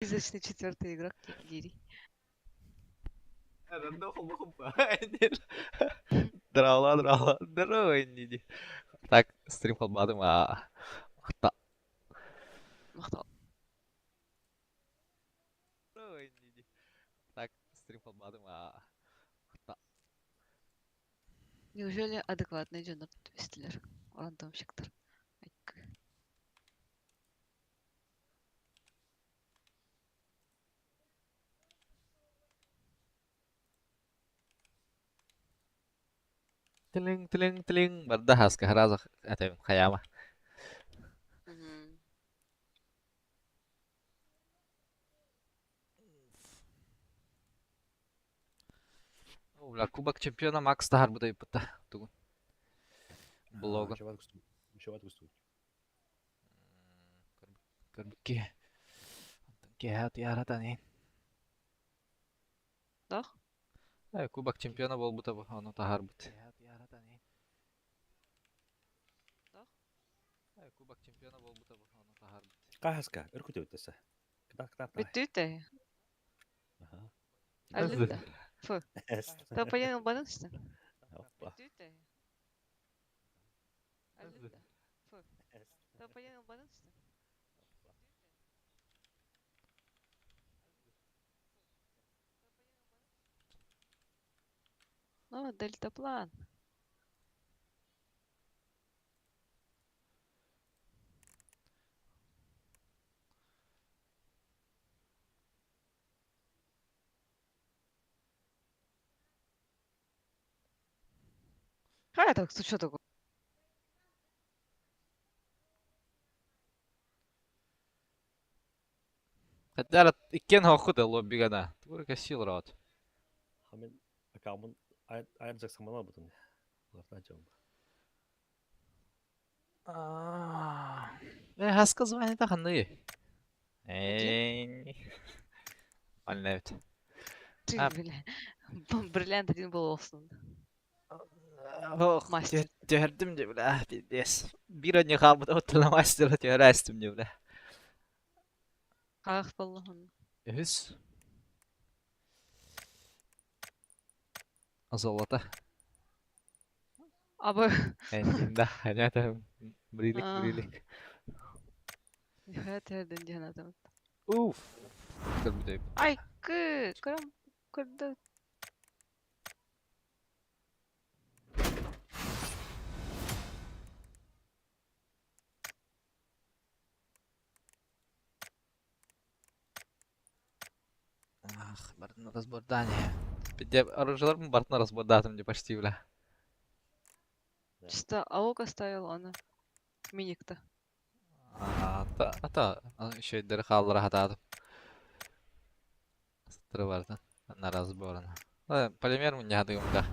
Эпизодичный четвертый игрок Гири. Рандом хуба-хуба. Драла. Здорово, Ниди. Так, стрим қалмадым. Мақта. Мақтау. Здорово, Ниди. Так, стрим қалмадым. Мақта. Неужели адекватный жөнөп түбестилер? Рандомщиктар. Айк. Тилинг. Бардахас кахараза. Атем хаяма. Мгм. Уля, Кубок чемпиона Макс тахар будай пыта. Тугун. Блогын. Чего отпустить? Көрбікке. Кеhat яратанин. Да? Кубок чемпиона бол бута бу. Оны тахар бут. Да? Кубок чемпиона бол бута бу. Оны тахар бут. Каска, өркөтө өтөсө. Кыдак. Бүттүйтэ. Ага. Аллында. Фу. Та понял баланстын. Опа. Бүттүйтэ. Аллында. Фу. Та понял баланстын. Ну, дельтаплан. Так, что такое? Хаттара иккен хоқуд лоббигана. Тугурка сил рот. 하면 아까 한번 아연작 상만화 보던데. 그거 좀. Хаска звонит аханы. Один? Альневт. Ты, бля. Бриллиант один был олsun. Ох, Мастер. тёрдім де, бля, пиздец. Bir önce kabıda otuna master'ı tёрәстім de, бля. Ах, баллахын. Үз. Золото. Абы. Да, понятно. Брилик. Нихуя терден ден адам. Уф. Көрбүдөй. Ай, кырам, кырды. Ах, бартын разбордание. Де оружияларым бартын разбордатым де почти, бля. Чисто аук оставил она. Миник-то. Еще и дырхаллары хатадым. Сыттыры бартын. На разборына. Полимер mun ядыгым да.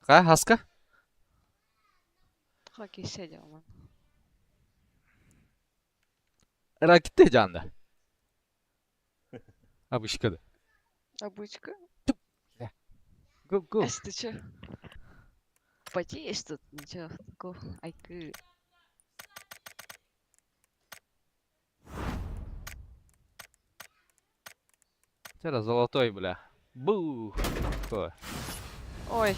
Ха, Хаска? Туха кесе жаман. Ракетте жанды. Обычкады. Обычка. Го. Ты чё? Потеешь тут? Ничего такого. Айкы. Это золотой, бля. Бу. Такое. Ой.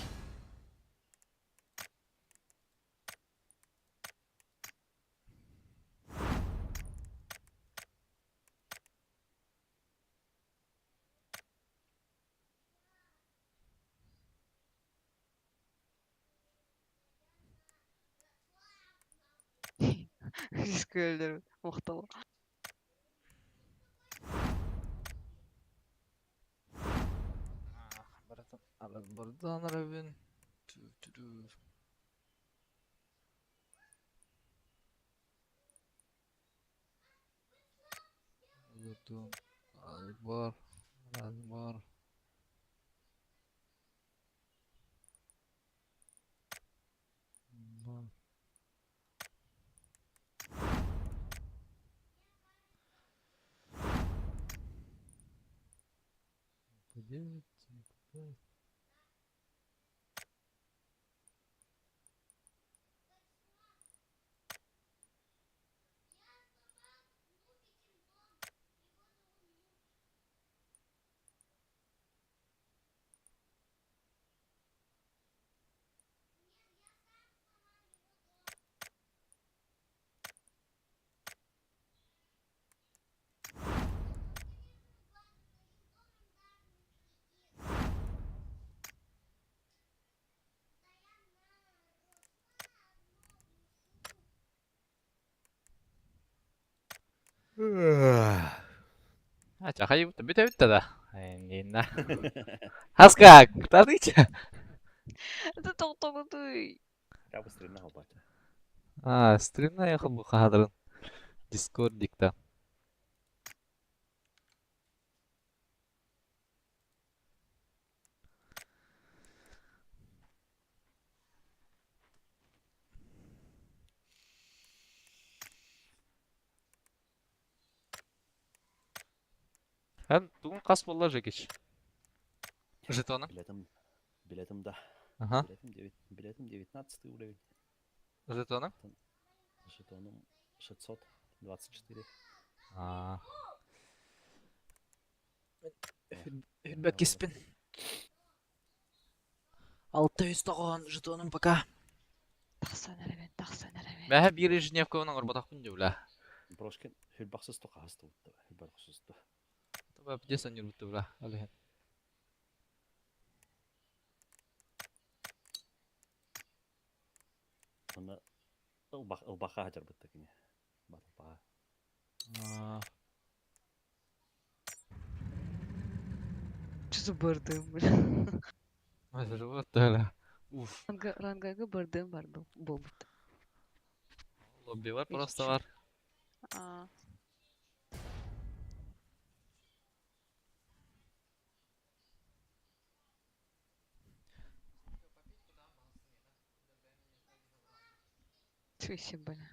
Риск өлдіру. Мықтылы. Buradan Ravin. Buradan Albar. Albar. Чахай бите да. Нина. Хаска, тадыч. Это тоқтығы тұй. Я быстрее на батя. Стримна ехал бы хадрын. Дискордикта. Hän тугун кас болла жекеш. Жетоны? Билетом, да. Ага. Билетом 19 уровень. Жетоны? Жетоном 624. Хүрбәк кеспен. 600 жетоным пока. Тақсан әрәмен, тақсан әрәмен. Бәһә бир ежедневканың орбатак күнде бля. Прошкен хүрбақсыз тоқа асты ұтты. Хүрбақсыз то. Таба бдесан юрбутты бля. Алеген. Оны ылбақа хачар бұтты кіне. Батылпаға. Чүзі бардым, бля. Вот бля. Уф. Рангайға бардым бар бұл бұтты. Лобби бар просто бар. Чүсі, бля.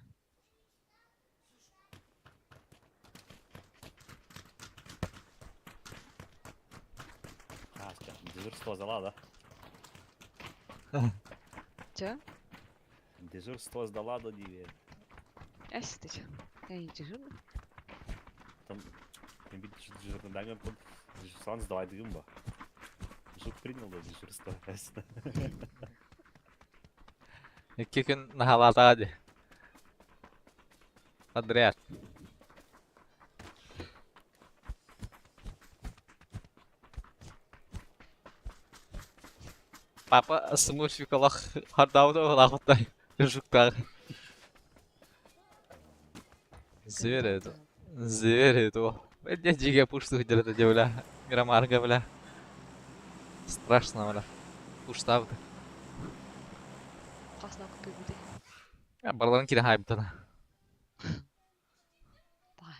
Дежурство сдала, да? Чё? Дежурство сдала, да, дивер. Әсі ты чё? Я не дежурный. Там, мен бит дежурный даңын тұн, дежурстваны сдавай дегім ба. Жук принял, да, дежурство. Екі күн нахалатаға де. Подряд. Папа смурфикалах хардауды олағыттай жүктағы. Зверь это. Зверь это. Бәдде жеге пушты хүдерді де бля. Мирамарга бля. Страшно бля. Пуштавды. Қасына күпі бұды. Барларын кире хайбытына. Бай.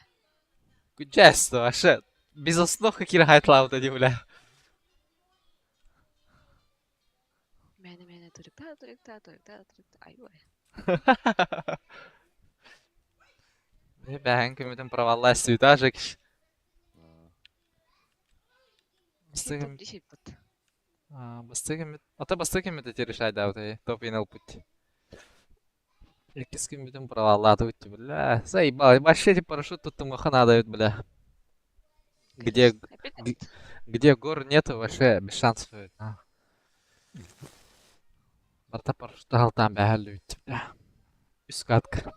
Часто вообще. Без остановки кире хайтлауды де бля. Мені Айой. Бәһәң көмітін провалла сүйта жекш. Топ дешет бут. Басты көміт. Ата басты көміті терешайды аутай. Топ енел путь. Екіз көмітін провалла атуытты, бля. Заебал. Вообще парашют туттымға хана дают, бля. Где гор нету, вообще без шансов. Барта парашютты халтан бәхәлі үтті, бля. Үз катка.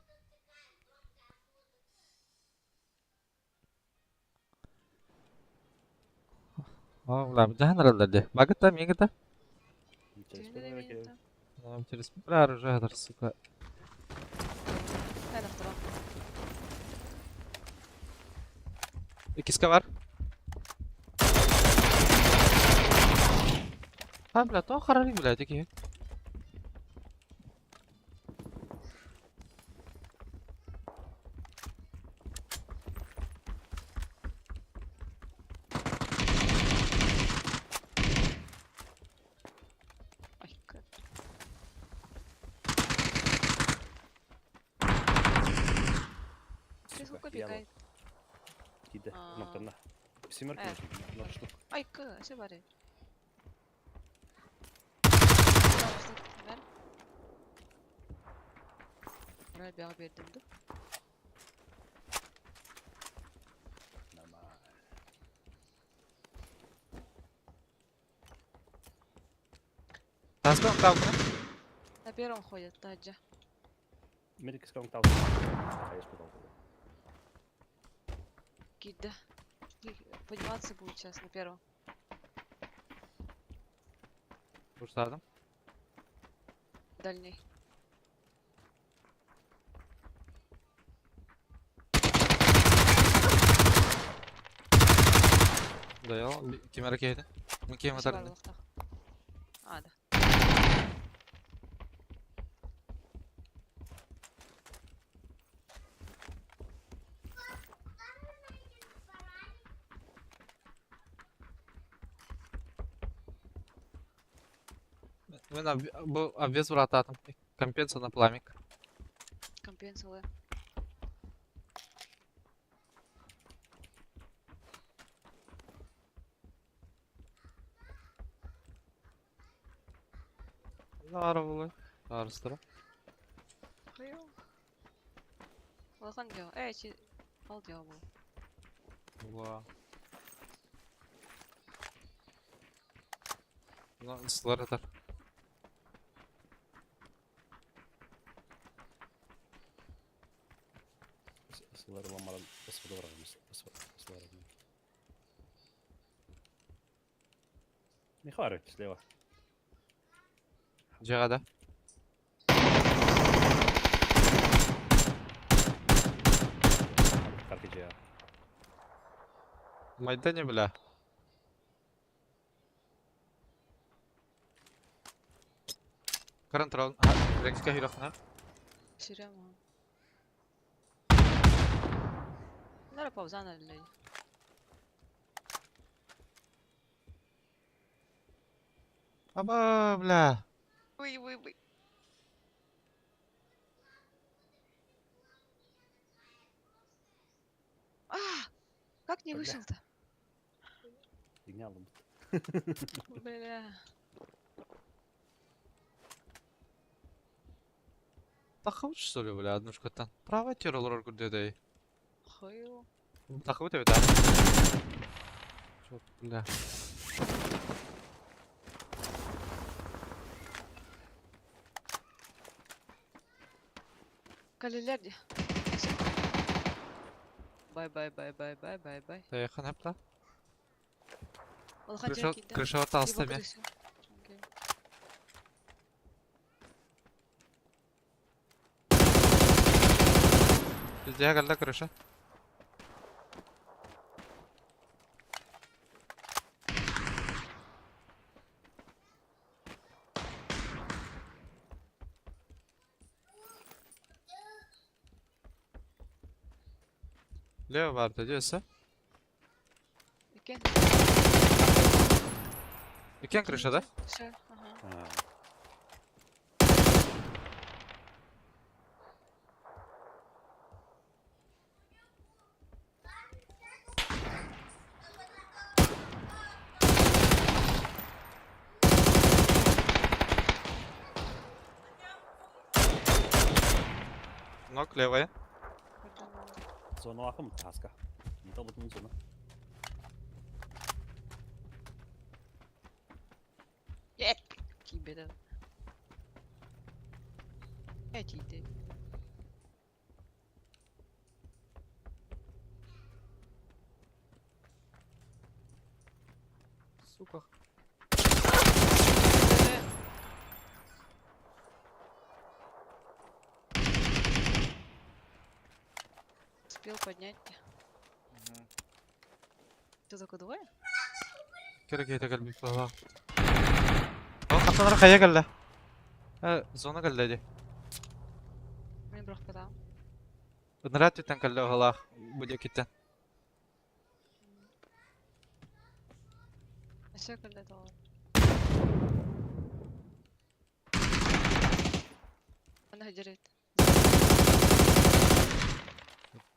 О, бля, бұжағын аралдарды. Багытта, мегіта? Через бля, уже гадар, сука. Киска бар? Бля, то харали, бля, таки. Тиді, ұнақтарына. Семерка, ұнақ штук. Айкы, ше бар. Бұрай бәға бердімді. Таспен ұқтау күні? На первом ходят, таджа. Медик искал ұнақтау. Қайыз бұдал. Гида. Подниматься будет сейчас на первом. Бұрстадым. Дальний. Даял, кем әрекейді? Мен кем атарымды? А, да. Мен обвес врататым. Компенса на пламик. Компенсовая. Ары болай. Арыстыра. Хыйо. Олақан дего. Чи ал дего бұл. Уа. Сылар атар. Сылар ламаран баспады барағымыз. Сылар. Михары, слева. Жағада. Карты жеға. Майда не бля. Каран тұралын. Рекска хирақына. Ширема. Нара паузана лей. Аба, бля. Уй. Как не вышел-то? Фигня алдым. Бля. Тақауыш, что ли, бля, однушкаттан. Права терролор күрдеді. Хыйо. Тақауы тебе, да? Чот, бля. Калилерди. Бай. Таяқан апта. Олақан Крыша, жеки, да? крыша орта алста Либо бе. крыша. Окей. Бізде қалда крыша. Лево vardı diyorsa. Екен. Екен крышада? Крыша, ага. Нок, левая. Зона акım таска. Не то бутун зона. Тебе да. Тиде. Сука. Успел поднять. Ты за кодовое? Керек ете келбек бала. О, катанар кая келди? Зона келди ди. Мен бірақ подам. Нрат тетен келди гала. Буде китен. Все когда это. Она дерет.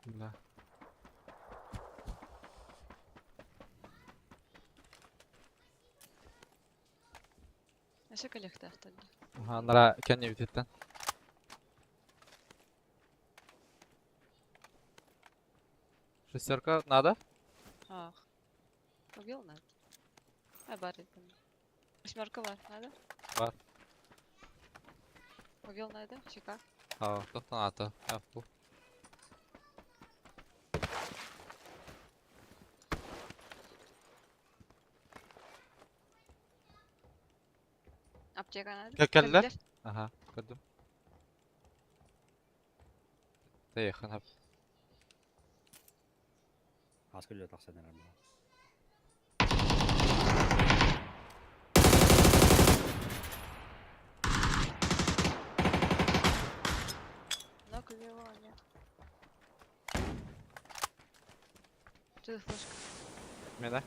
Бля. Все коллекта автоды. Ага, нра кенне битеттен. Шестерка надо? Ах. Убил надо. Барит. Восьмерка бар, надо? Бар. Убил надо? Чека. Тоқтанаты. Япу. Аптека надо? Келдилер? Ага, көрдім. Таяқын ап. Asker diyor taksan herhalde. Ну, клевание. Что за флешка? Мене?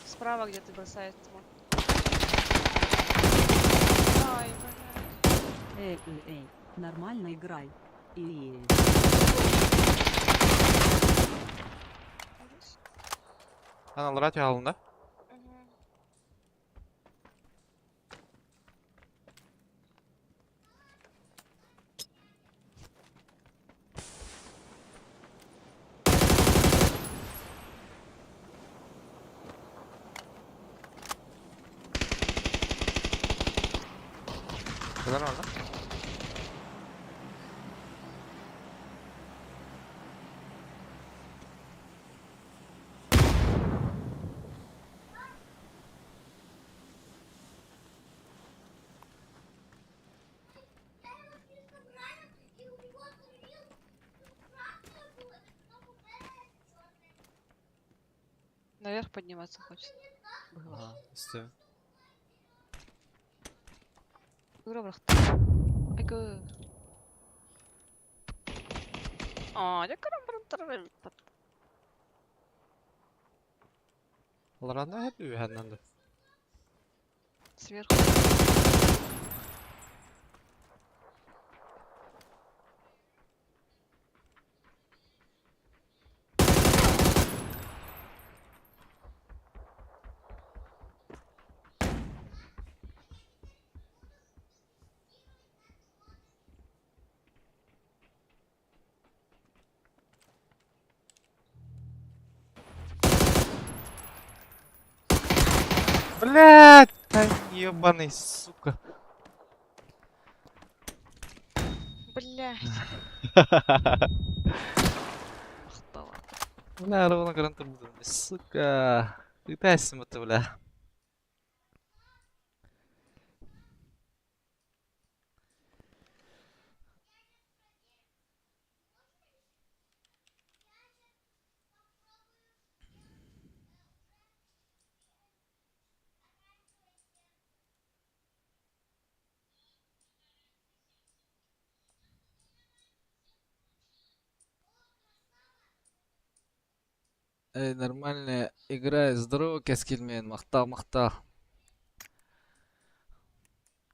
Справа где ты бросает тьму. Ай, блядь. Эй, нормально играй. И Аналар ати алында. Мгм. Кызар алында. Наверх подниматься хочет. Было. Ага, істе. Ура, брахт. Айгы. Я карам. Алар анда хеп үйәннәнді. Сверху. Блядь! Ай, ебаный, сука. Блядь. Махтала. Бля, ровно грант буду. Сука. Питайся, ты, бля. Эй, нормальная игра, здорово, кескельмен, мақтал.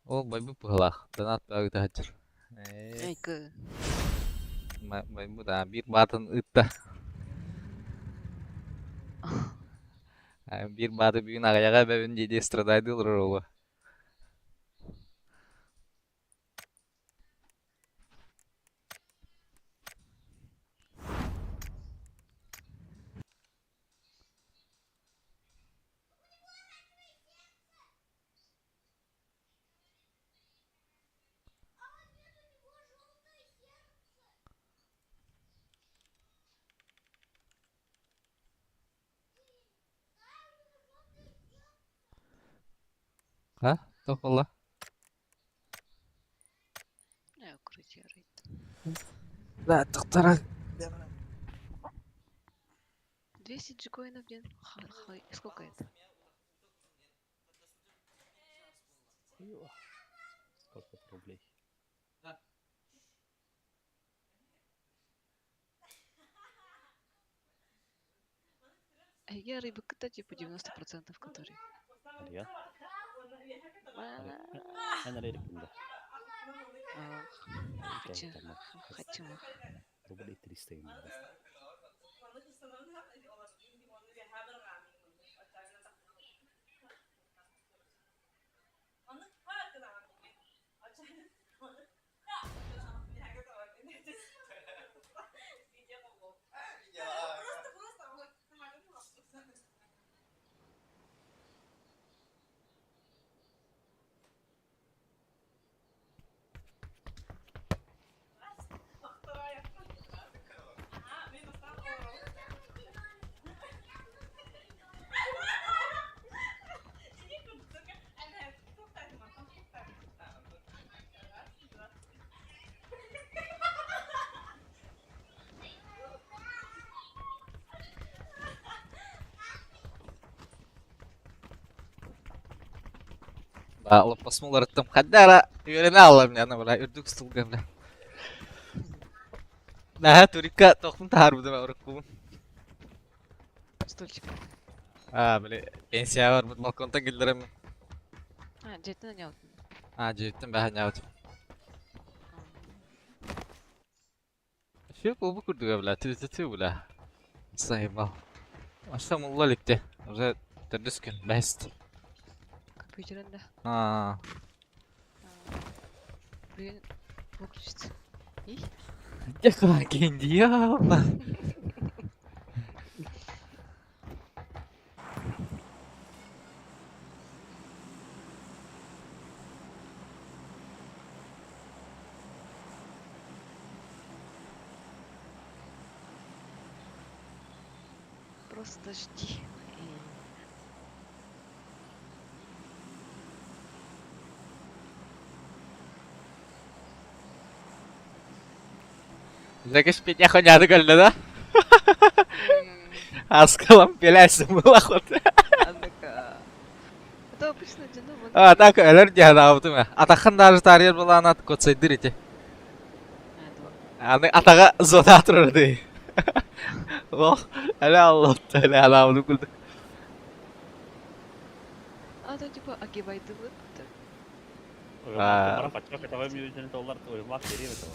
Ол байбы пығылақ, донат бәуді хатыр. Айгы. Байбы да, бір батын ұтта. Bir bады бүгін ағаяға бәуін дейде страдайды ұлыр олы. Ha? Topolla. Не, крутируй. Да, доктора. 200 джикоинов в день. Сколько это? Сколько это рублей? А я рыбы кота типа 90%, которые. Hadi ya. А, Ben nereye gittim de? ах, Gel Хочу. tamam. Хочу. Rubel 300 yani. Lepas mularıttım. Haddara yörene alalım yana bula. Ürdük stulga bula. Nah, turika tokum tahar budu ma urukkum. Стульчик. Böyle pensiya var bu balkonda gildirim. А, жеті нанял. Жеттім бәһә нәүт. Şu bu kurdu bula. Tütü bula. Sayma. Aşağı mulla likte. Уже terdüs gün best. Компьютерінде. Ha. Блин, выключить. И? Якова kendi ya. Просто жди. Закиш петя хоняды гөлді да? Аскалам пелясым была ход. Однако... Это обычно динамик. Так өлер дияды абды ма. Атақан даже тарьер была анат көтсайдыр ете. Аны атаға зода тұрырды. Ол, әлі аллотты, әлі алабыды күлді. А то типа огибайды вот. Para paçak eta ben $100 oynamak veriyor mesela.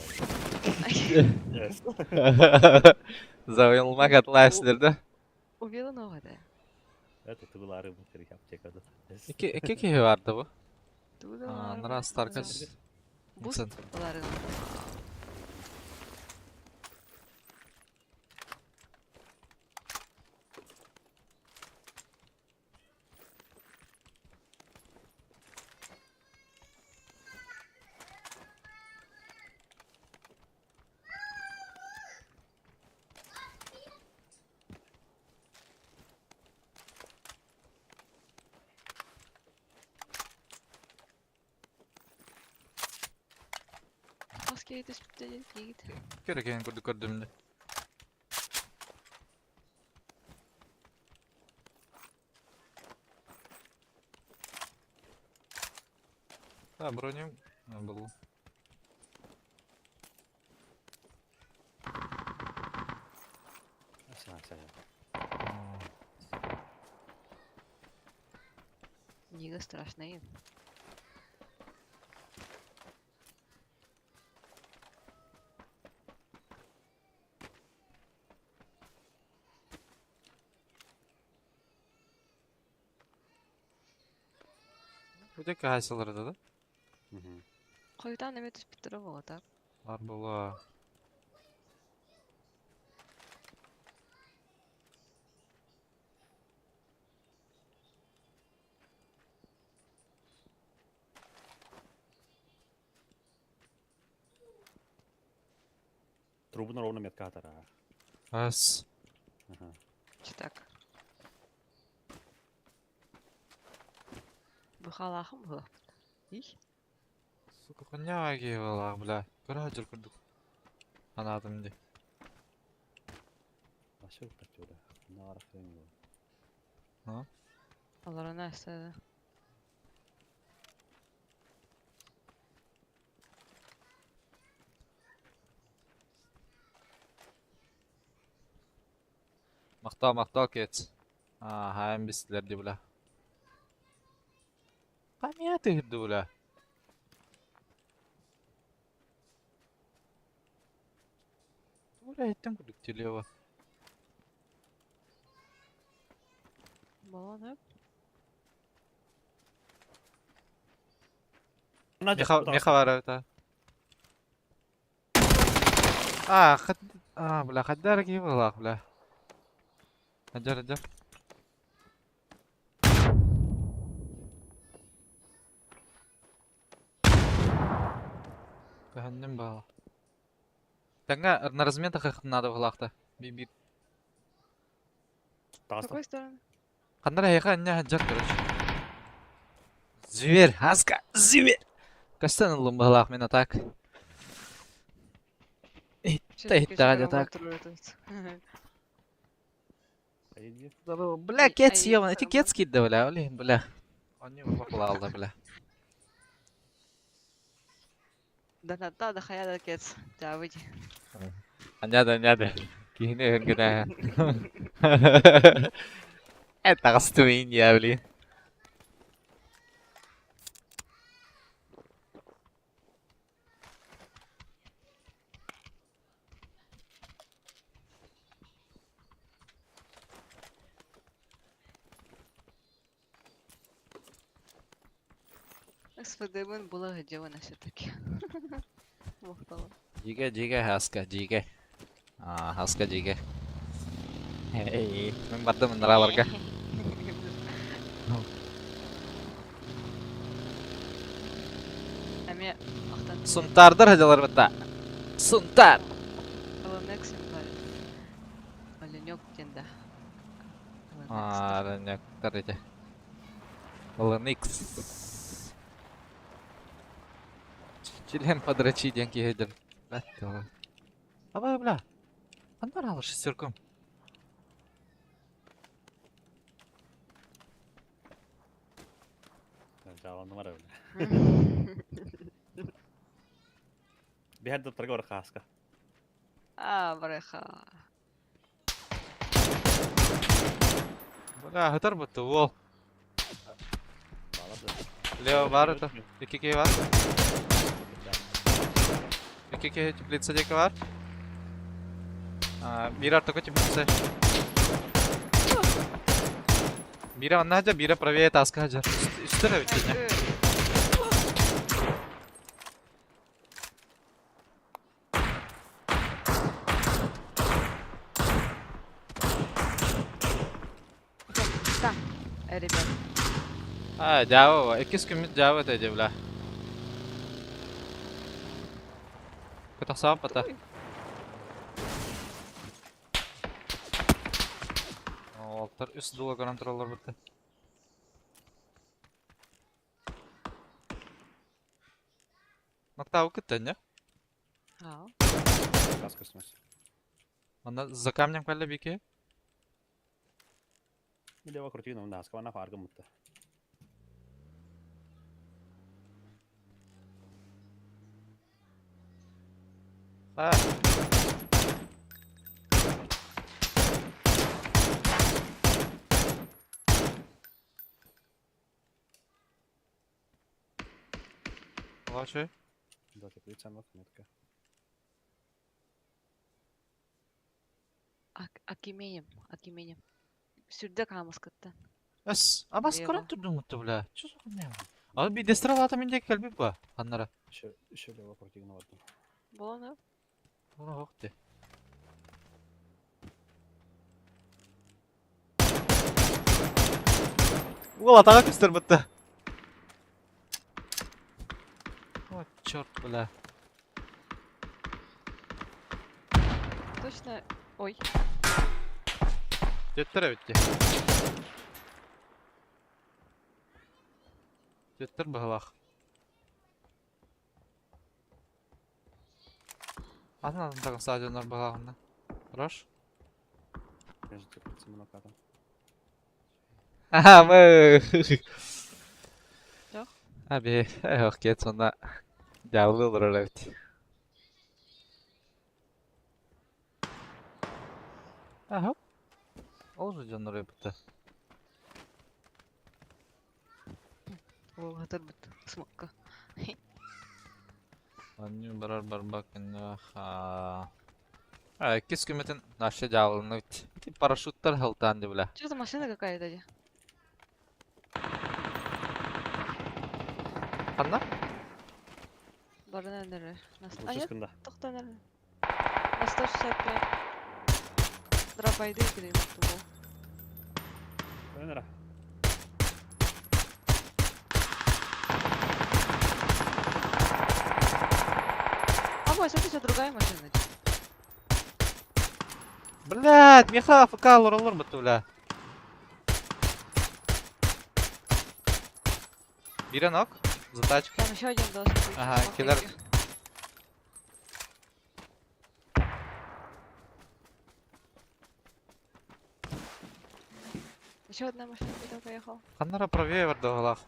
Завойлмак атлайсылерді. Убила новое, да? Evet, tuğları bu tür yapacak adam. İki kişi vardı bu. Туда. Нара Старкас. Буст. Ларын. Маски это специалист гид. Керекен gördüğümde. Броню был. Aşağı. Книга страшная. Bu da kahaysaları da. Қойдан эме түспүп туруп алат так. Var bola. Трубу ровно метка атара. As. Чи так? Тухалахым было. Ih, Сука, коня киевала, бля. Гаражер курдук. Анатым де. Вообще так тюля. На арахтению. аларына эседі. Мактал кец. Хайм бистилер ди бля. Камия тегирди бля. Бля, еттен курдук телева. Баланы. Меха бар это. Бля, хаддар киевала, бля. Хаджар. Каханнем бала. Таңа на разметах их надо в лахта. Биби. С Таста. какой стороны? Хандара яха не хаджар, короче. Зверь, Аска, зверь! Кастан лумбалах меня так. Все-таки да, же так. работают. Иди. Бля, кец Ай, съел, эти сорвал. кетские да, бля. Он не поплал, да, бля. Да, хаяда кец. Да, выйди. Няда. Кихне гына. Это гастуин я, блин. СФДМ была сделана все-таки. Мохтала. Jiga, Haska, jiga. Haska, jiga. Hei, men badda menara warga. Әме ақтан Сунтардар хажалар бата. Сунтар. Оленек симпал. Оленек тенда. Ренектар эти. Леникс. Член подрачи деньги хедер. Бля. Антар алыш шестерком. Жаланы бар öyle. Bir herde oturga oraya kaska. Бреха. Бля, хатар бата вол. Bağladı. Лево бар это. ИКК бар. ИКК теплица дека бар. Мира такой теплица. Мира он надя, Мира правее таска хаджар. Üstüne bitti. Да, ребят. Jauh. 2 km jauh itu aja belah. Kita siapa tah? Oh, üst dua kontroller bitti. Makta ukit ya? Kaska üstüne. Mana за камнем калли бике? Bir leva kurtiğin onun haska bana farkı mutlu. Лачы. Да, теплица бak метка. Акименем. Сүрдө камыскытты. Эс, абас Лево. көрөп турдум мутты бля. Чё за хуйня? Ал би дестралата менде келби ба? Аннара. Şu leva kurtiğine vardım. Баланы. Ура хокте. Ула атага көстөр бутты. О, чёрт, бля. Точно. Ой. Жеттер битти. Төттөр быһылах. Атын тагын стадиондар быһылахында. Хорош. Я же теплица моноката. Ага, мы. Жоқ. Abi, yok get sonra yavru olur öyle bit. Aha. Olur canlar öpütte. Ол хатар бит. Смокка. Annem barar bakın ya. Ha. Ha, ikis kümetin naşa yavrularını bit. Bit paraşütler haltan diye bile. Что за машина какая-то? Дядя? Kanla? Бары, наверное. А Лучше нет, сканда. тоқта, наверное. На 165. Дропайды кидейм. Önera. А, смотри, что другая машина. Блядь, меха ФК olur mu bile? Biri nok. Затачка. Там еще один должен быть. Ага, Смотрите. киллер. Еще одна машина куда поехала. Kanlara правее verdi oğlak.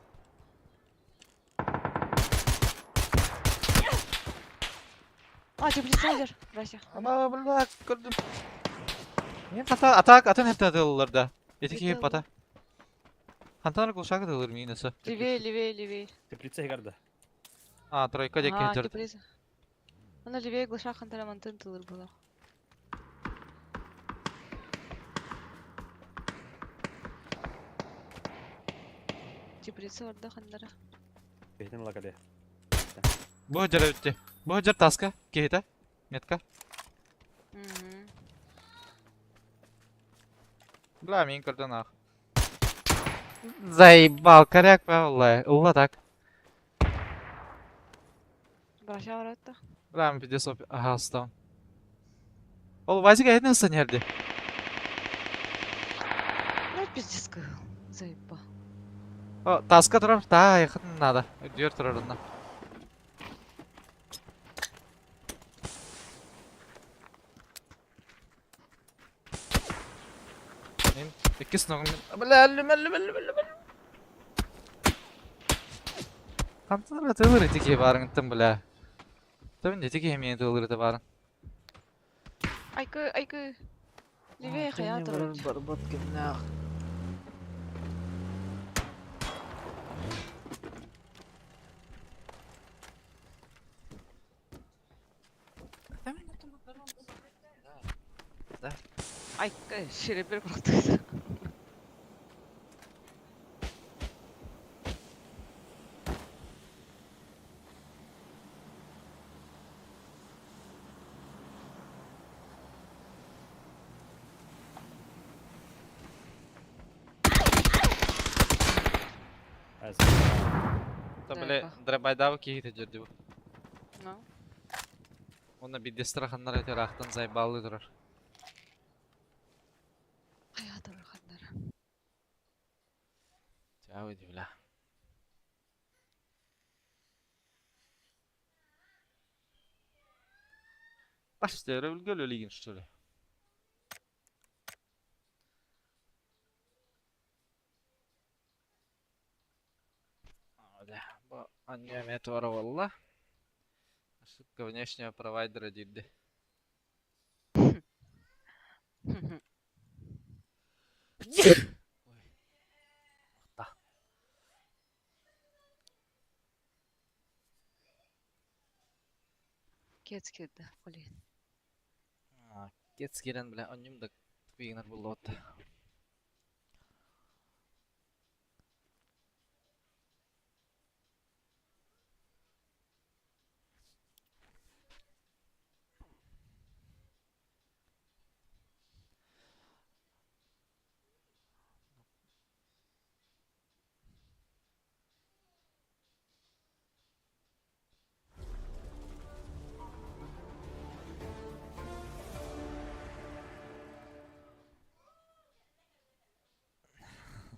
А, теплица идешь. Здрасте. Ama блядь, gördüm. Мен атак атын hep atılırdı. Etiki hep Atıldı. ata. Kantar kuşak atılır minası. Левее, левее, левее. Теплица Хигарда. А, тройка деке Ага, хетер. теплица. Она левее глаша хантара мантын тылыр была. Теплица орда хандара. Бейтен лагаде. Bu hıcara öttü. Bu hıcar taska. Kehita. Метка. Мгм. Бля, мен көрден ақ. Заебал, коряк ба, валлай. Улла так. Браша ората. Бля, мен пиде соп. Ага, стаун. Ол вазига едін сын ерді. Ну, пиздец, заеба. О, таска тұрар. Та, яқын надо. Дүйер тұрар онна. Мен екі сынығымен... Бля, әлім. Қантылар тылыр етеке барың тұм, бля. Төвін етеке емен тылыр еті барың. Айкы, айкы. Левее хая тұрар. Барбат кемнақ. Айкы, шеребер құрақтайды. Az. Та, бля, драбайдавы кейті жүрді бұл. Ну, Оны бидде страхандар әтер ақтан зайбалы тұрар. хая тұрар хандара. Чау еді, бля. Başta өлгөл өлеген, что ли? Да, bu annemet var valla. Ошибка внешнего провайдера дейді. Кец келді, блин. Кец керен бля, онним да тупигінер бұл отты.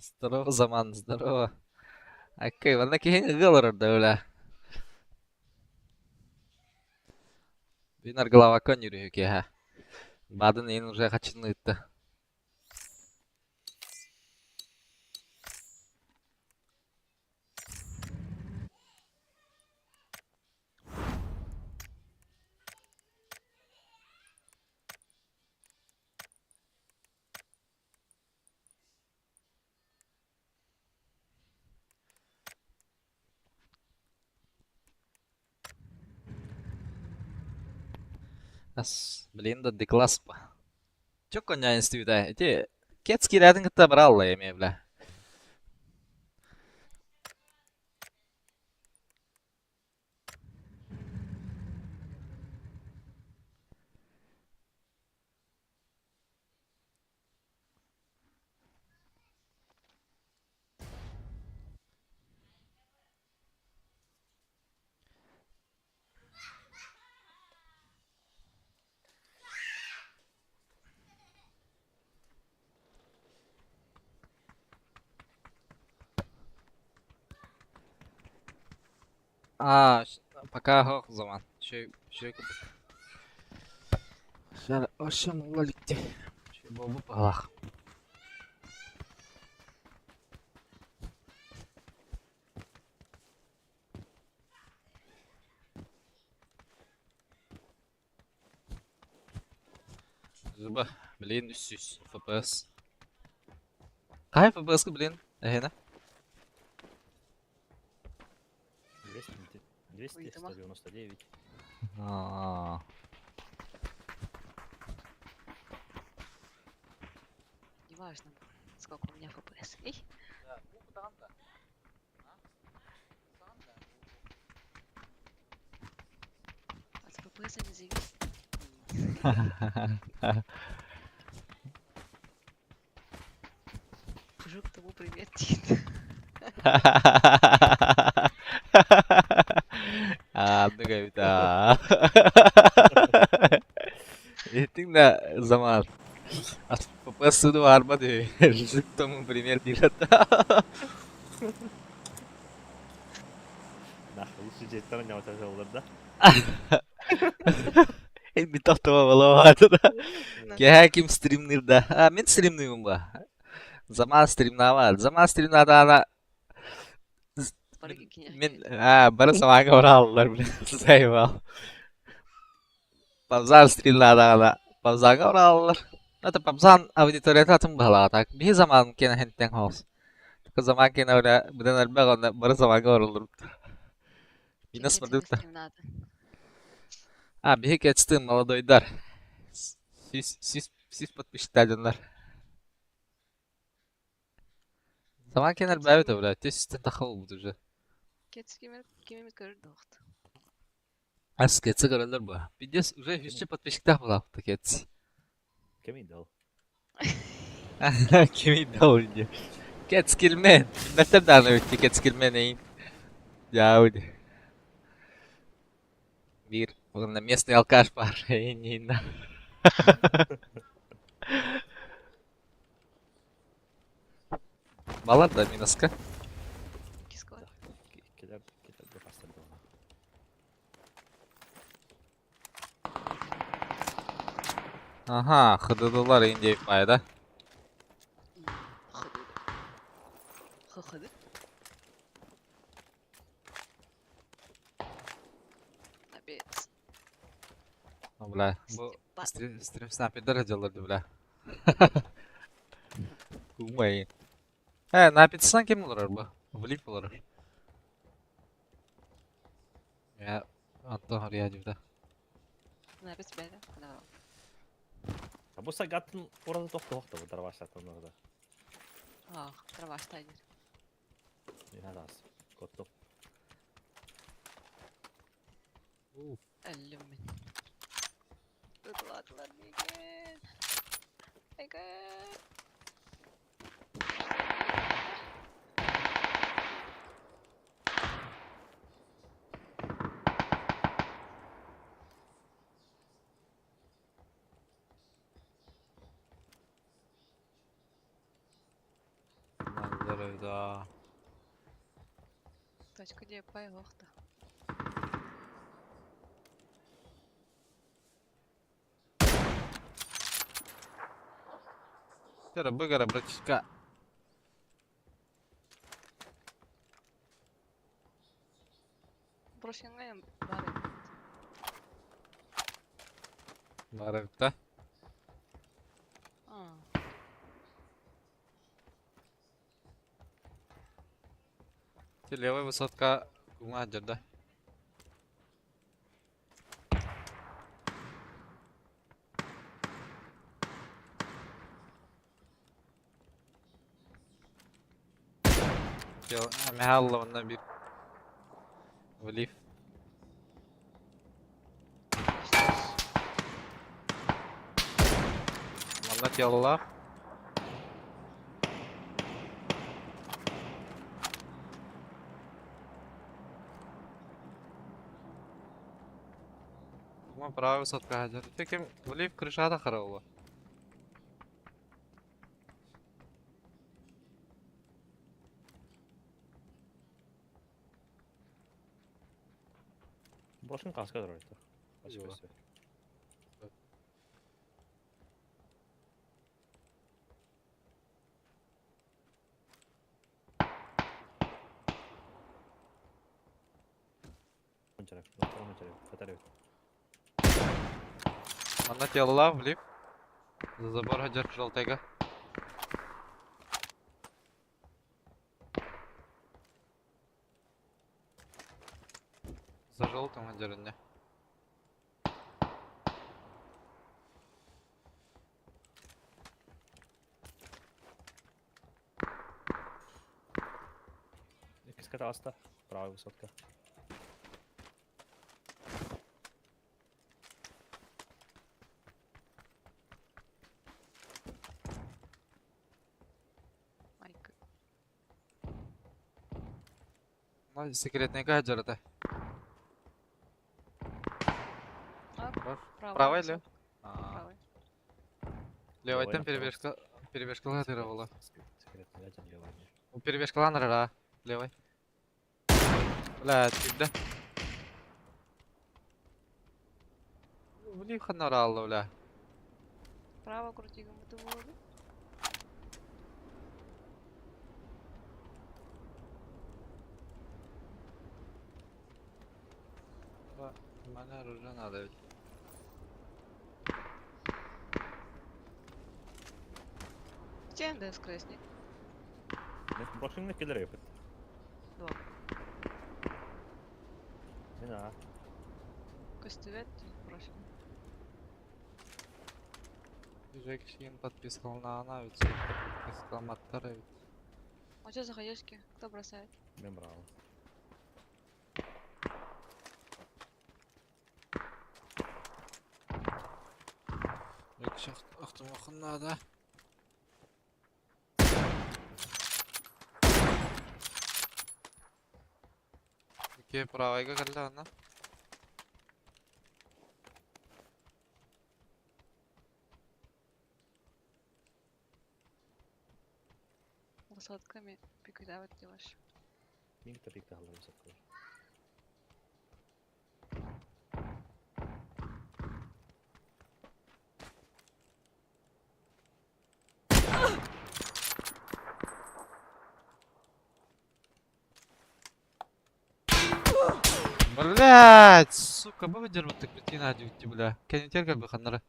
Здорово, Заман, здорово. Oke, mana kihin ngegalor da ulah. Binar galavakan yürüyor ki ha. Badın en uzak kaçını itti. As, Belinda di kelas pa. Çok konya instituta. Iti, kiet skiratin kita beralla ya mevla. Aa, пока hoş zaman. Şey Şöyle aşağı mola gitti. Şey bobu palak. Zıba, bilin 300 FPS. Kaç FPS ki bilin? Hena? 200, Видимо. 199. Aa. Неважно, сколько у меня FPS. Эй, от FPS не зависит. Жук тому привет, Тит. Anladı galiba. Ettin de zaman. As FPS tudo arma de. Toma um primeiro direto. Nah, lütfen jetten oynamaya çalışıyorlar da. Bir tahtama bala vardı da. Kayak kim streamler da. Ha, men streamliyim bu. Zaman streamler. Zaman streamler da Параги киня. men bana samaga oralar bile. Sayval. Pabzar streamler da. Pabzaga oralar. Atau pabzan auditoriya tüm balatak. Bir zaman kena henteng house. Ke zaman kena udah benar banget baru samaga oralar. Minus Кинете madut. стрим надо. Bir geçtim maladoydar. Siz подписчикler. Zaman kenar bayıt öyle. Tesiste takıl bu düze. Кет кемемет көрді доқты. Az geçse görülür bu. Bir de уже 100 подписчиктер var hafta geç. Kim indi o? Kimi de oynuyor. Geç girmen. Mehtap da anlıyor geç girmen neyin. Ya öyle. Bir. Onun местный алкаш var. Neyin. Balar da minuska. Кискор. Keler de bastırdı ona. Aha, hıdıdılar ince fayda. Хыды. Хыхыды. Обед. Bla. Bu stream sniper'da acılardı bla. Ummayın. He, napitsan kim olur bu? Влип olur. Ya, Anton oraya cüvde. Обед бәлі. Да. Ha bu sakatın orada toktu bu tarafa başlattın orada. Ах, трава штайдер. Ne az. Kottu. Әлім мен. Дұдыладылар меген. Меген. Manzara da. Тачка де пайгоқта. Тера быгара, братишка. Брошенға ем бар ем. Барыкта. Ти левая высотка кума аджарда. Мехалла ванна бир. Влив. Манна телла. Кума правая высотка аджарда. Текем влив крышада хараула. Башын қасқа тұрар айтты. Yok. Açıkçası. Мончарак, Катарев. Манна телла, влив. За забор хаджар желтайга. За желтым хаджарынне. İkisi kata asta. Правая высотка. Майка. Ну, секретный хаджар это. Правая или? Правая. Левая там Левая, перебежка латыровала. Секретный ядер левая. Перебежка ланрара. Левой. Бля, типда. Влив ханаралла, бля. Право крутигам это было. Мене оружие надо ведь. Где НДС крестник? Башын киллер yapıt. Два. Мина. Костювет бросим. Уже кишин подписал на она, ведь подписал Маттара ведь. А что за хаешки? Кто бросает? Мен браво. Якщо автомахун надо. Какие правайга калда ана? Высотками пикдавать делаешь. Пикта алар высотка. Блять, сука, бывадер вот так кретина дюти, бля. Канитер как бы ханара.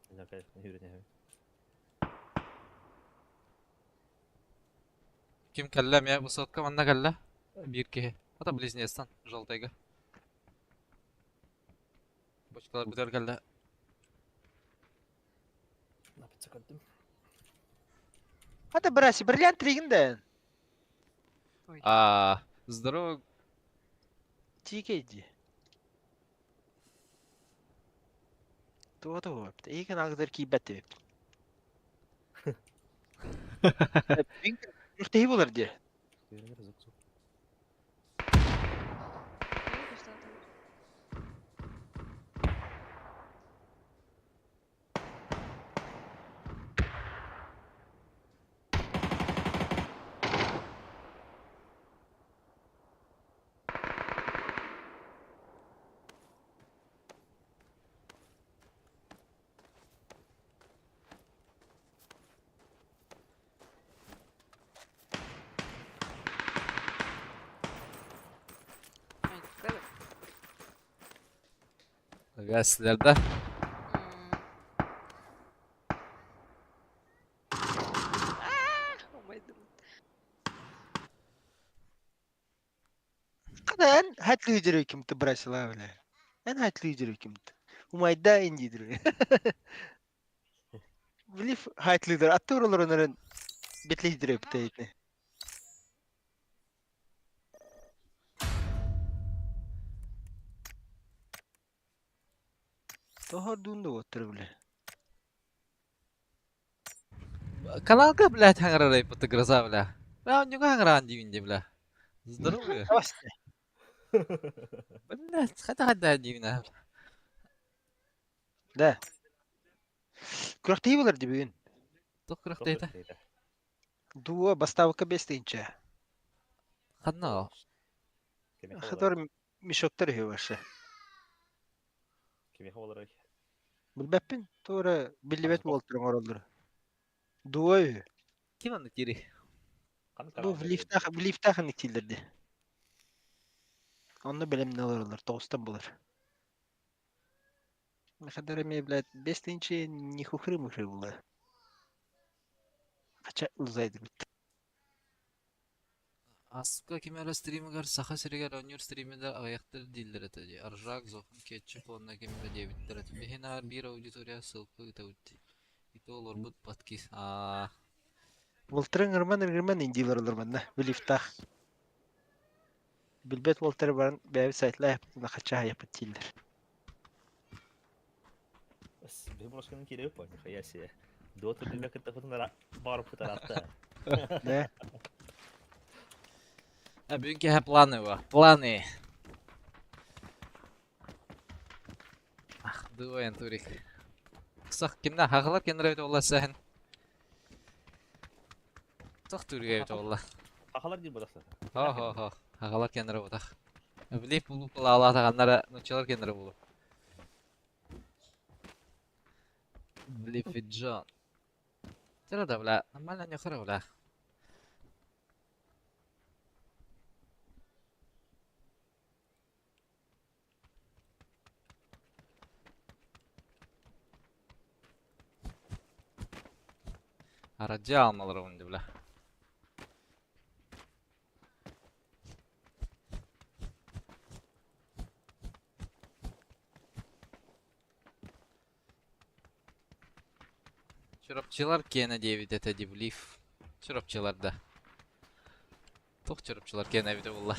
Я конечно юридне. Ким калла я высотка манна калла. Бирке. Это близнецтан, желтайга. Бочкалар битер калла. Напиться кадdım. Hadi брasi, бриллиант регенда. Здорово. Тикейди. Туа. İyi ki nagdar kiybeti. Nurteyi bulur diye. Yürü zık zık. Газлерде. Kadan hatlı ücret kimti Brasila öyle. En hatlı ücret kimti. Umayda indidir. Bilif hatlıdır. Attı oralar onların betli ücret biteydi. Tohar dunda otur bile. Kanalga, блядь, ханграрай потыгрыза, бля. Бля, он нюга хангран дивинде, бля. Здоровый. Asti. Блядь, хада дивина. Da. Kurakti bular dibin. Тохрах дейта. Duwa bastavka besteyince. Хадна. Xadar mişoktar hevaşı. Кеме хавалар. Bilbepin. Tora billibet Azıcık. volturun oraları. Duwa yu. Kim anı tiri? Bu biliftahın ikildirdi. Onu bilem ne oralar. Toğustan bulur. Ne kadar emeği bilet. Besteyince ni hukri mukri bular. Kaça uzaydı bitti. Аска кемеле стримигер саха сиригер онюр стримидер аяктыр дилдер этеди. Аржак зохун кетчип онна кемеле дебиттер эти. Бехинар бир аудитория ссылка итаутти. Ито олор бут подкис. Volturun ırman indiler olur bana. Biliftah. Bilbet Voltur baran bevi saytla yaptığında kaça yapıp değiller. بس بهمرشكن كده يبقى خياسي دوت اللي كنت فتنا بعرف فترات Ne? Бүгүнкү планы бар. Планы. Ах, дуэн турик. Сак кимне хагылап кенребет олла сахин. Сак тургебет олла. Ахалар дей бодаса. Хо. Хагылап кенребет отак. Билип булуп алла таганнара нучалар кенребет болуп. Билип Джон. Тера да бля, нормально не хора бля. Aracı almaları onu bile. Çorapçılar gene David etedi bilif. Çorapçılar da. Tok çorapçılar gene evde valla.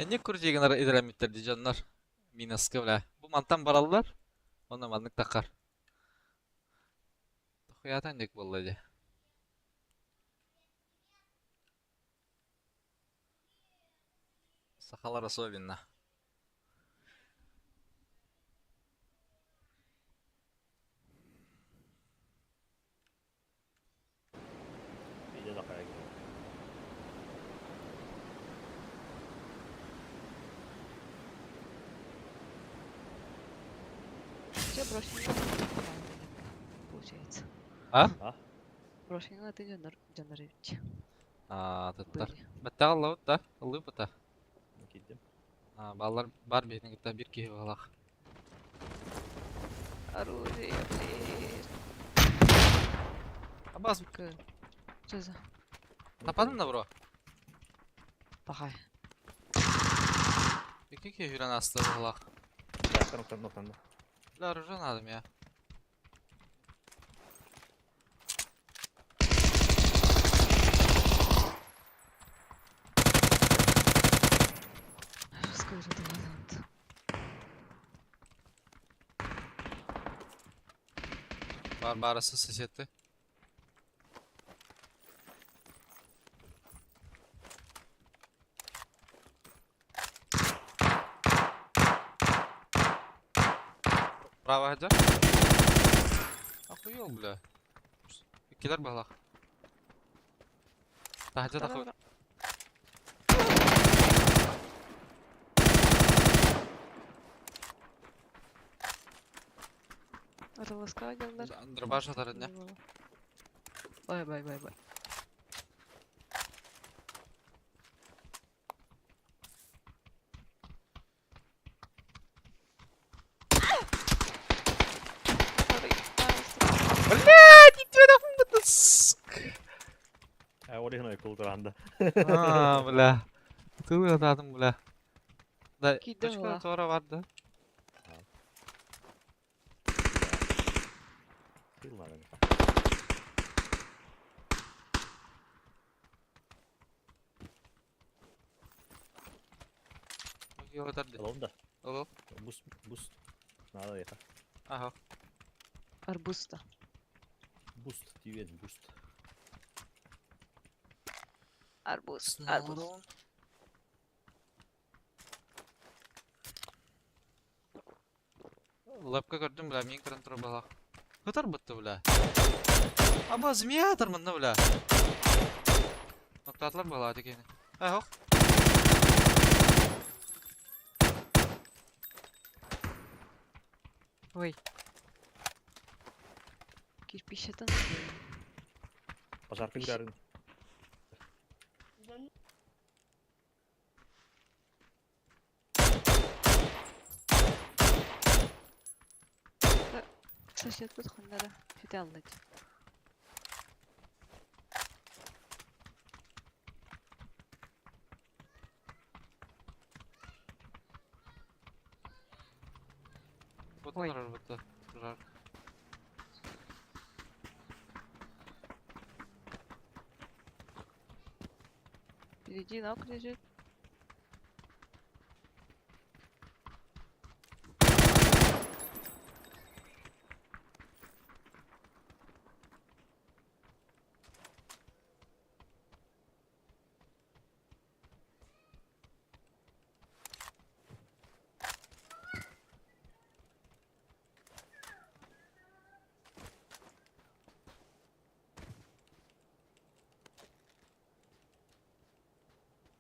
Ne kurcayınlar ilerlemitlerdi canlar. Minaska bile. Bu mantan baralılar. Ona manlık takar. Hayatan dek vallahi. Сахалар особенно. İyice de kaya gidiyor. Все, брошенный получается. А? Брошенный ты Джанаревич. Tutlar. Были. Bette Allah'ı da. Allah'ı bata. Gittim. Ballar var benim gibi bir kişi var. Оружие, блин. Abbas Что за? tapadın da bro. Пахай. İki kişi hüren hasta Allah. Noktan. La arıcan adam ya. Скажи, ты талант. Barbarası ses etti. Bravo hacı. Akıyor bile. İkiler balak. Hacı da koy. Мотовозка geldiler. Дробаш atar indi. Eyvallah. Bay bay bay bay. Блядь, иди нахуй, сука. Oli noin kulturanda. Бля. Тыл атадым, бля. Да, Кидем точка ла. тора vardı. Tilanne. Yok atardı. Oğlum da. Oğlum. Boost. Надо это. Aha. Арбуз-то. Boost. Привет, boost. Арбуз. Арбуз. Лапка gördüm bля, мен кырын тура бала. Хытар бытты бля. Аба змея атырмын бля. Ноктатлар бала дегени. Ах. Ой. Кирпичатан. Пожарка görün. Сосед подходит. Фите алды. Ой. Фотолар бытты. Жар. Впереди ног лежит.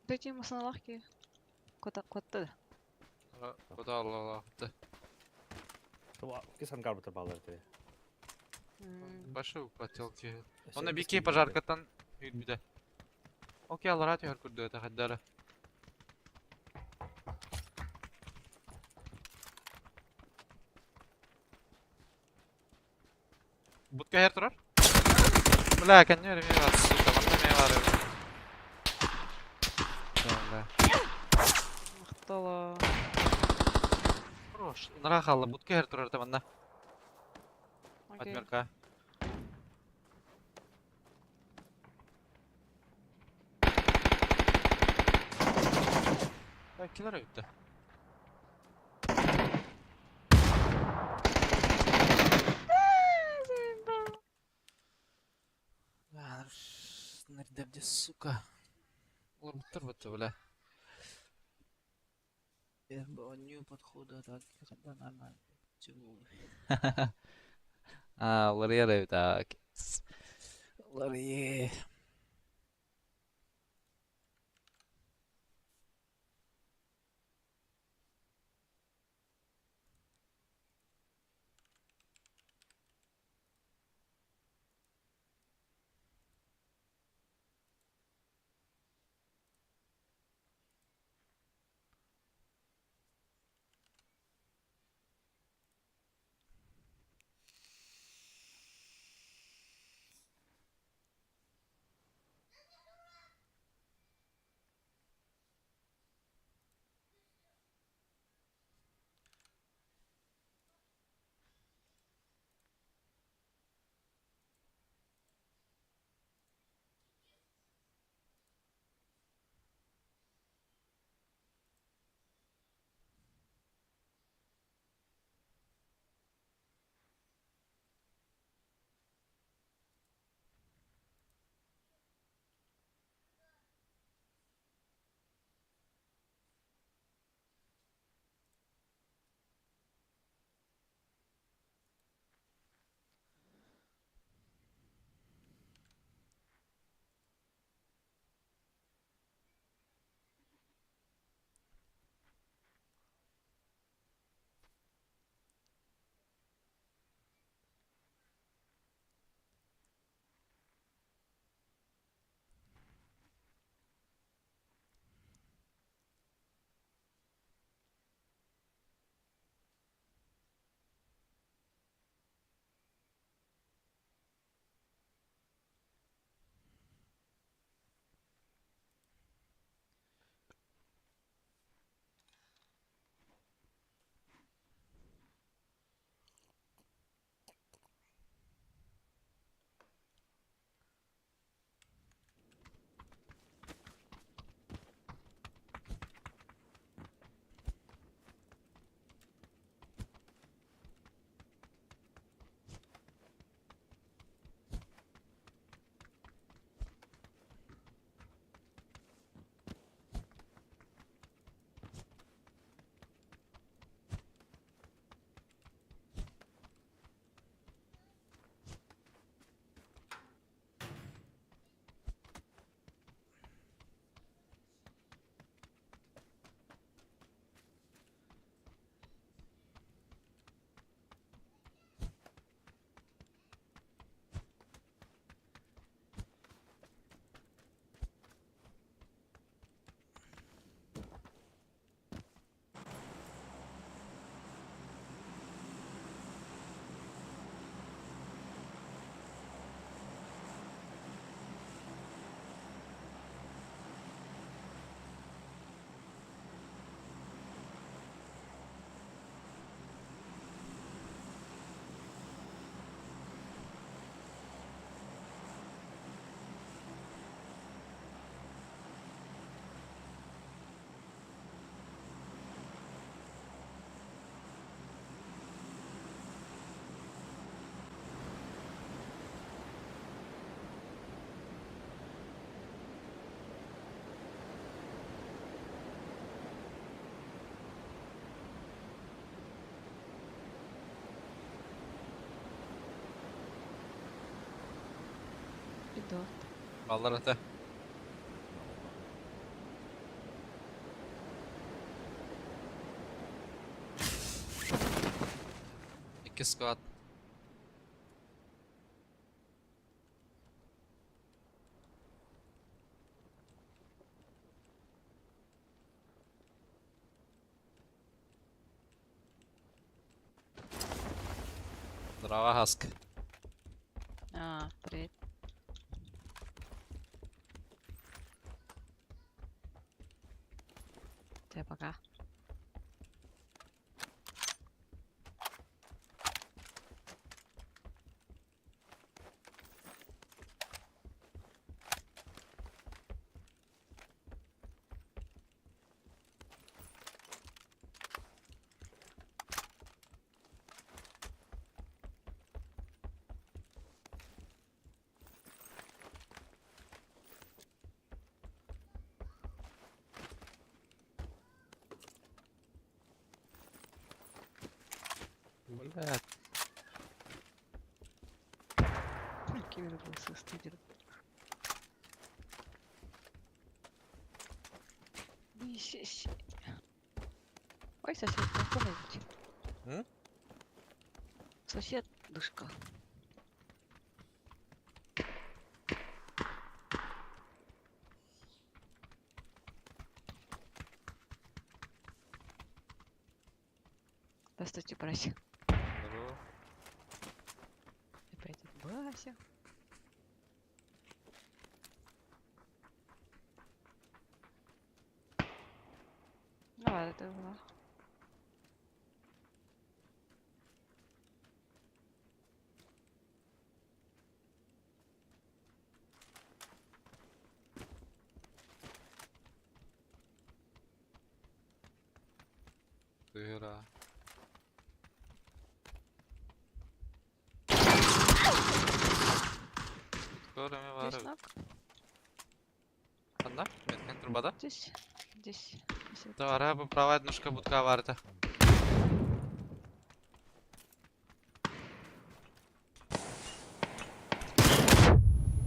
Дайте ему саналахки. Кота. Кота Allah bıttı. Tamam, kesin karbüratör bağları. Başı potelки. Оны бики пожаркаттан үйрбүдө. Окей, алар атыр күрдү өтө хаддары. Будка her турар? Бля, кенне не var, сука, мында не var. Бля. Мактала. Хорош. Нара халла, будка her турар да мында. Окей. Отмерка. Килер өттү. Nerede где, сука? Олар быттыр бытты, бля. РБ подхода так, когда нормально. Олар ярайбы так. Олар Dört. Ballar öte. İki squad. Здорово, Хаск. Привет. Тебе пока. Блядь. Кивер был со студер. Ой, сосед, на кого-нибудь. М? Сосед, душка. Здравствуйте, Бася. Здорово. Опять это Бася. Ну ладно, это была. Дыра. Көріме Здесь барып. ног. Қанда? Мен тұрбада? Здесь. Здесь. Сосед. Да, арабы правая ножка будка барды.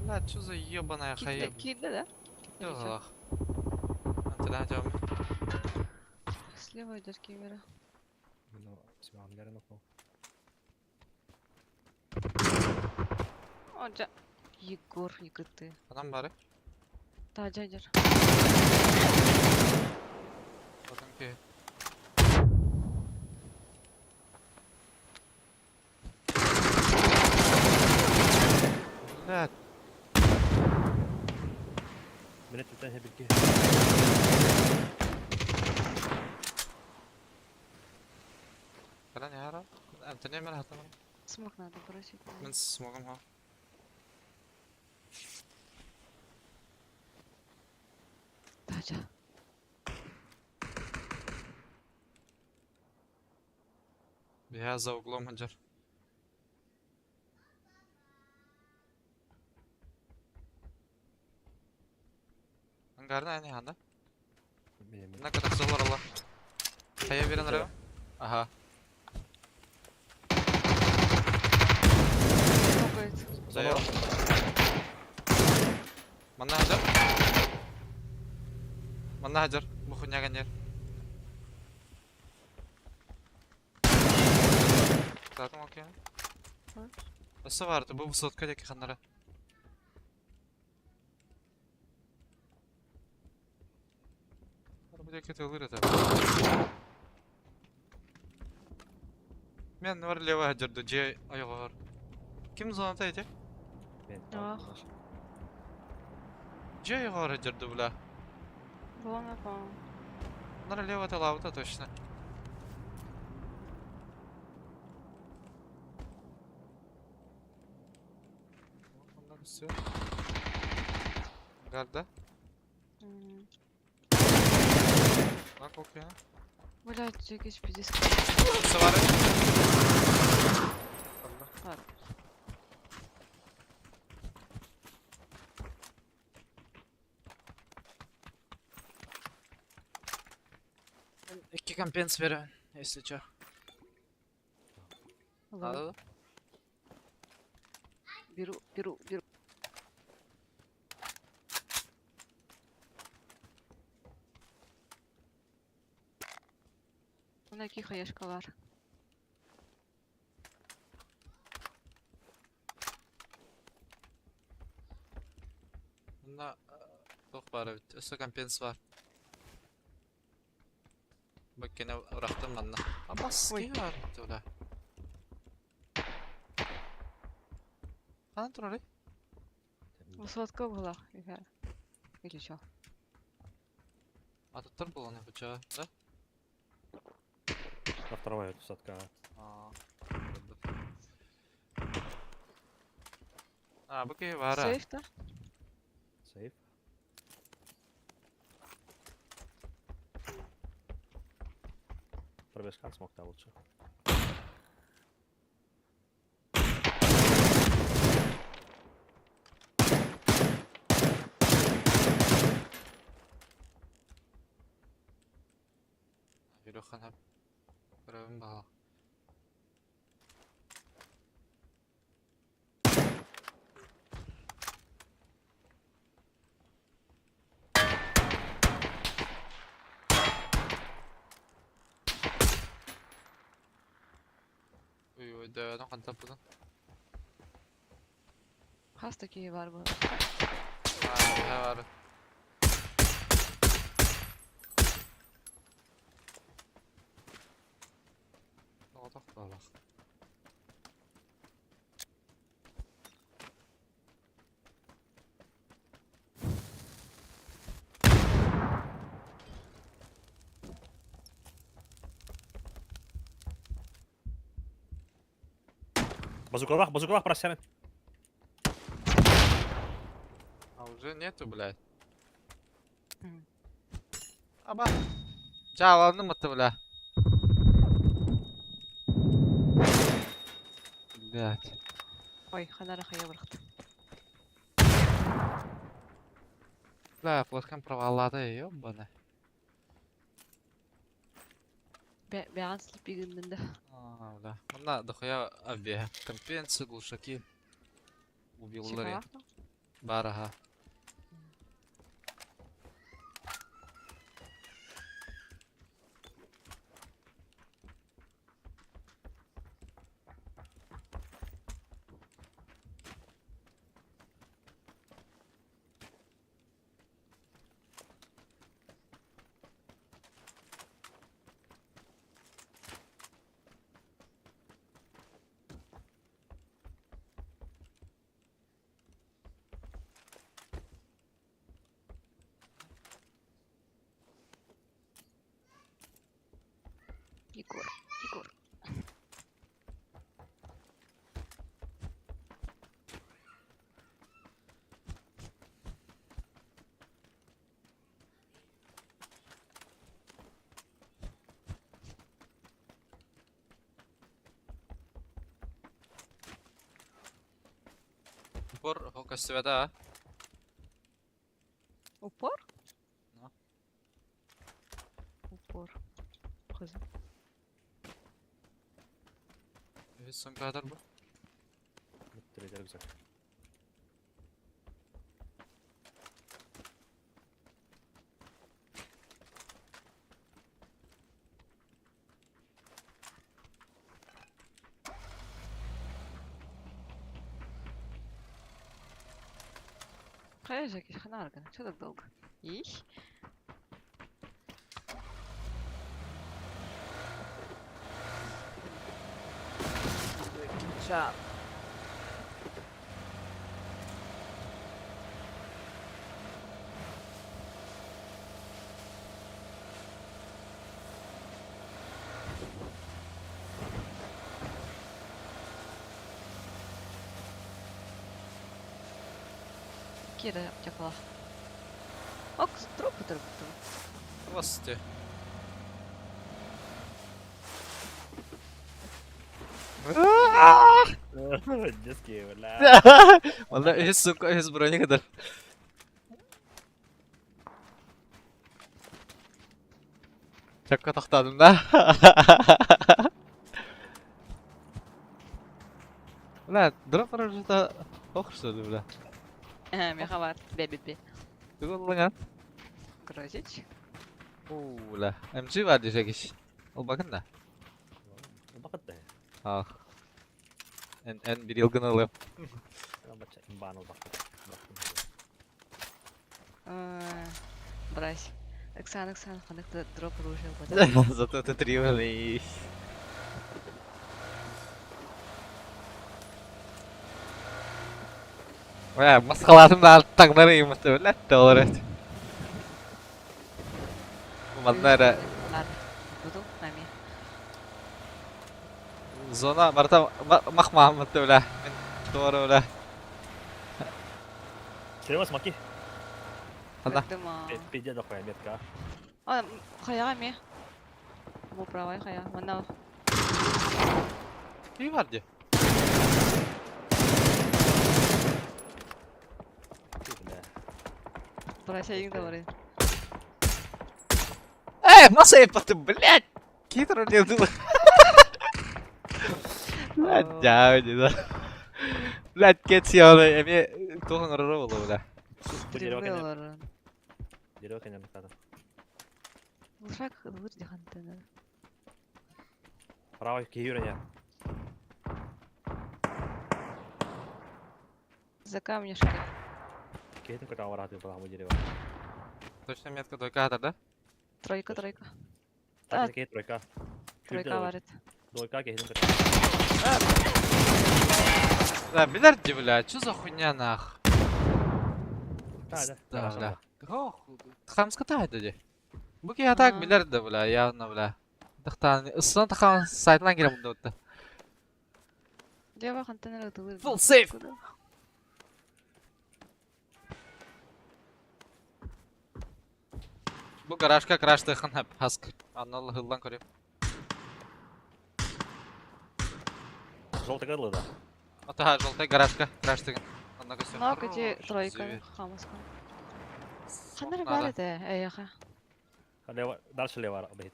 Блядь, что за ебаная хаеб? Кидли, да? Или чё? Ох. Антида идем. Слева идет кивера. Ну, всё, ангары нокнул. О, Егор, ты. Адам бары. Да, дядя. Bakın ki. Блядь. Блядь, это я бельки. Когда не ара? Антония мен хатам. Смог надо бросить. Мен смогам ха. Дядя. Я за углом хаджар. Ангарда не ханда. Мен На kadar zor Allah. Kaya verin araba. Aha. Трогает. Zayıl. Mana hajar. Mana hajar. Bu хуйня ganyer. Zaten okey. Hı. Nasıl vardı bu sotkadaki kanlara? Arabadaki tığılır ete. Men var leva hajardı. C ayağı var. Kim zonata ete? Ah. C ayağı var hajardı bula. Было напал. Нара лево это лаута точно. Все. Гарда. Bak okey. Блять, якийсь підіск. Савары. Ладно. İki компенс verin. Если чё. Ладно. Надо? Беру. Bana 2 hayaşka var. Bunda çok var evet. Öse kompens var. Bak gene bıraktım bana. Ama ski var öyle. Ana dur oraya. Высотка была. Или чё? А тут тоже было не быча, да? На вторая высотка. Bu ki var ha. Сейф да? Сейф. Пробежка смог-то лучше. Yürüyen hep görevim bağlı. Uy döveden kantar buradan. Хастаки var bu. Ne var? Odak bağlı. Базукалах, просянет. А уже нету, блядь. Мгм. Аба. Жаланdım mı bля? Блядь. Ой, ханара хая бырықты. Бля, флешкам провалады, ёбаны. Бәған слепигіндінді. Бля. Мына дохуя авиа. Компенсы, глушаки. Убилдыр я. Шикалақ. Бар, ага. Егор. Упор, фокус света. Упор? Ну. Упор. Қызым. Весь сумка bu. Третий рюкзак. Қай жаке ханар гана. Чё так долго? Ищ. Job. Кира аптекала. Ок, дроп бутыр. Здравствуйте. Детские, бля. Vallahi hiç sumka, hiç buraya kadar. Çakka toxtadım da. Ulan, drop var orada. Oxşadı bula. Меха бар. Бе. Tugul lan. Грузить. Ula, MG var diyecek iş. Ол багын да? Бақыт та. Ах. En bir yılgın alıyorum. Бача имбанал бақыт. Брась. Оксана, ханыкты дроп оружие буде. Зато ты тривали. Маскалатым да таңдары емісті білі, долар әт. Умаднайра Буду нами. зона барта махмахмытты білі. Мен doğru білі. Серемас маки. Ана. Дыма. Пейде да қоя метка. Хаяға ме? Бұл правай хая. Мана İyi var diye. Брась, я говорю. Masa yapatı, блядь! Китро не было. Блядь, да. Блядь, кетсиялы, эме тоғын ұрыры болу, бля. Стримлер. Дерево кенен кадр. Лучак вырди хантена. Правой киюреня. За камешки. Кейтін көтен аварады бағамы дерево. Точно метка только атыр, да? Тройка. Так, кейт тройка. Тройка варит. Дойка кейтін көтен. Да, билерди, бля, чё за хуйня нах? Да. Да, бля. Ох, хамска тайды де. Буки атак А. билерди, бля, явно, бля. Дықтан, ысынан тақам сайтынан керем бұнда өтті. Дева хантена это вырди. Full safe! Bu garajga kirashdi hep hask. Annalı hıldan көрем. Желтый гадлы, да. Ата жолтай гаражга кiraштыгын. Анна көсем. Ну, где тройка хамаска. Хандар бар это, эйха. Дальше лево объедем.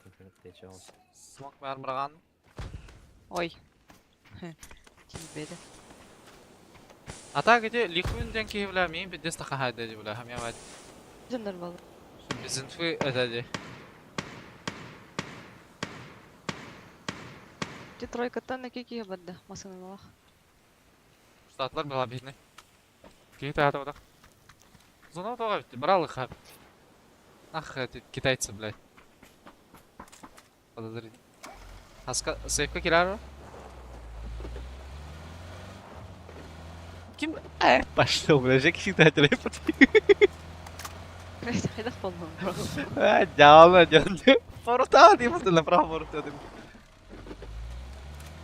Смок бәр мұраған. Ой. Тибеде. Ата где лихуінден кейбіля мен бедес тақа хайды де біля. Хамия бәді. Жандар бал. Bizинфы ödedi. Ти тройкаттан неки бадда масыналах. Штатлар была бедный. Кейті ата одақ. Зона тоға бітті. Біралық хап. Ах, эти китайцы, блядь. Подозрительно. Хаска, сейфка кирару? Ким? Пошел, блядь, жеки считателей потом. Блять, хайда полно. Jangan, jangan. Порта, dia pasti направо порта.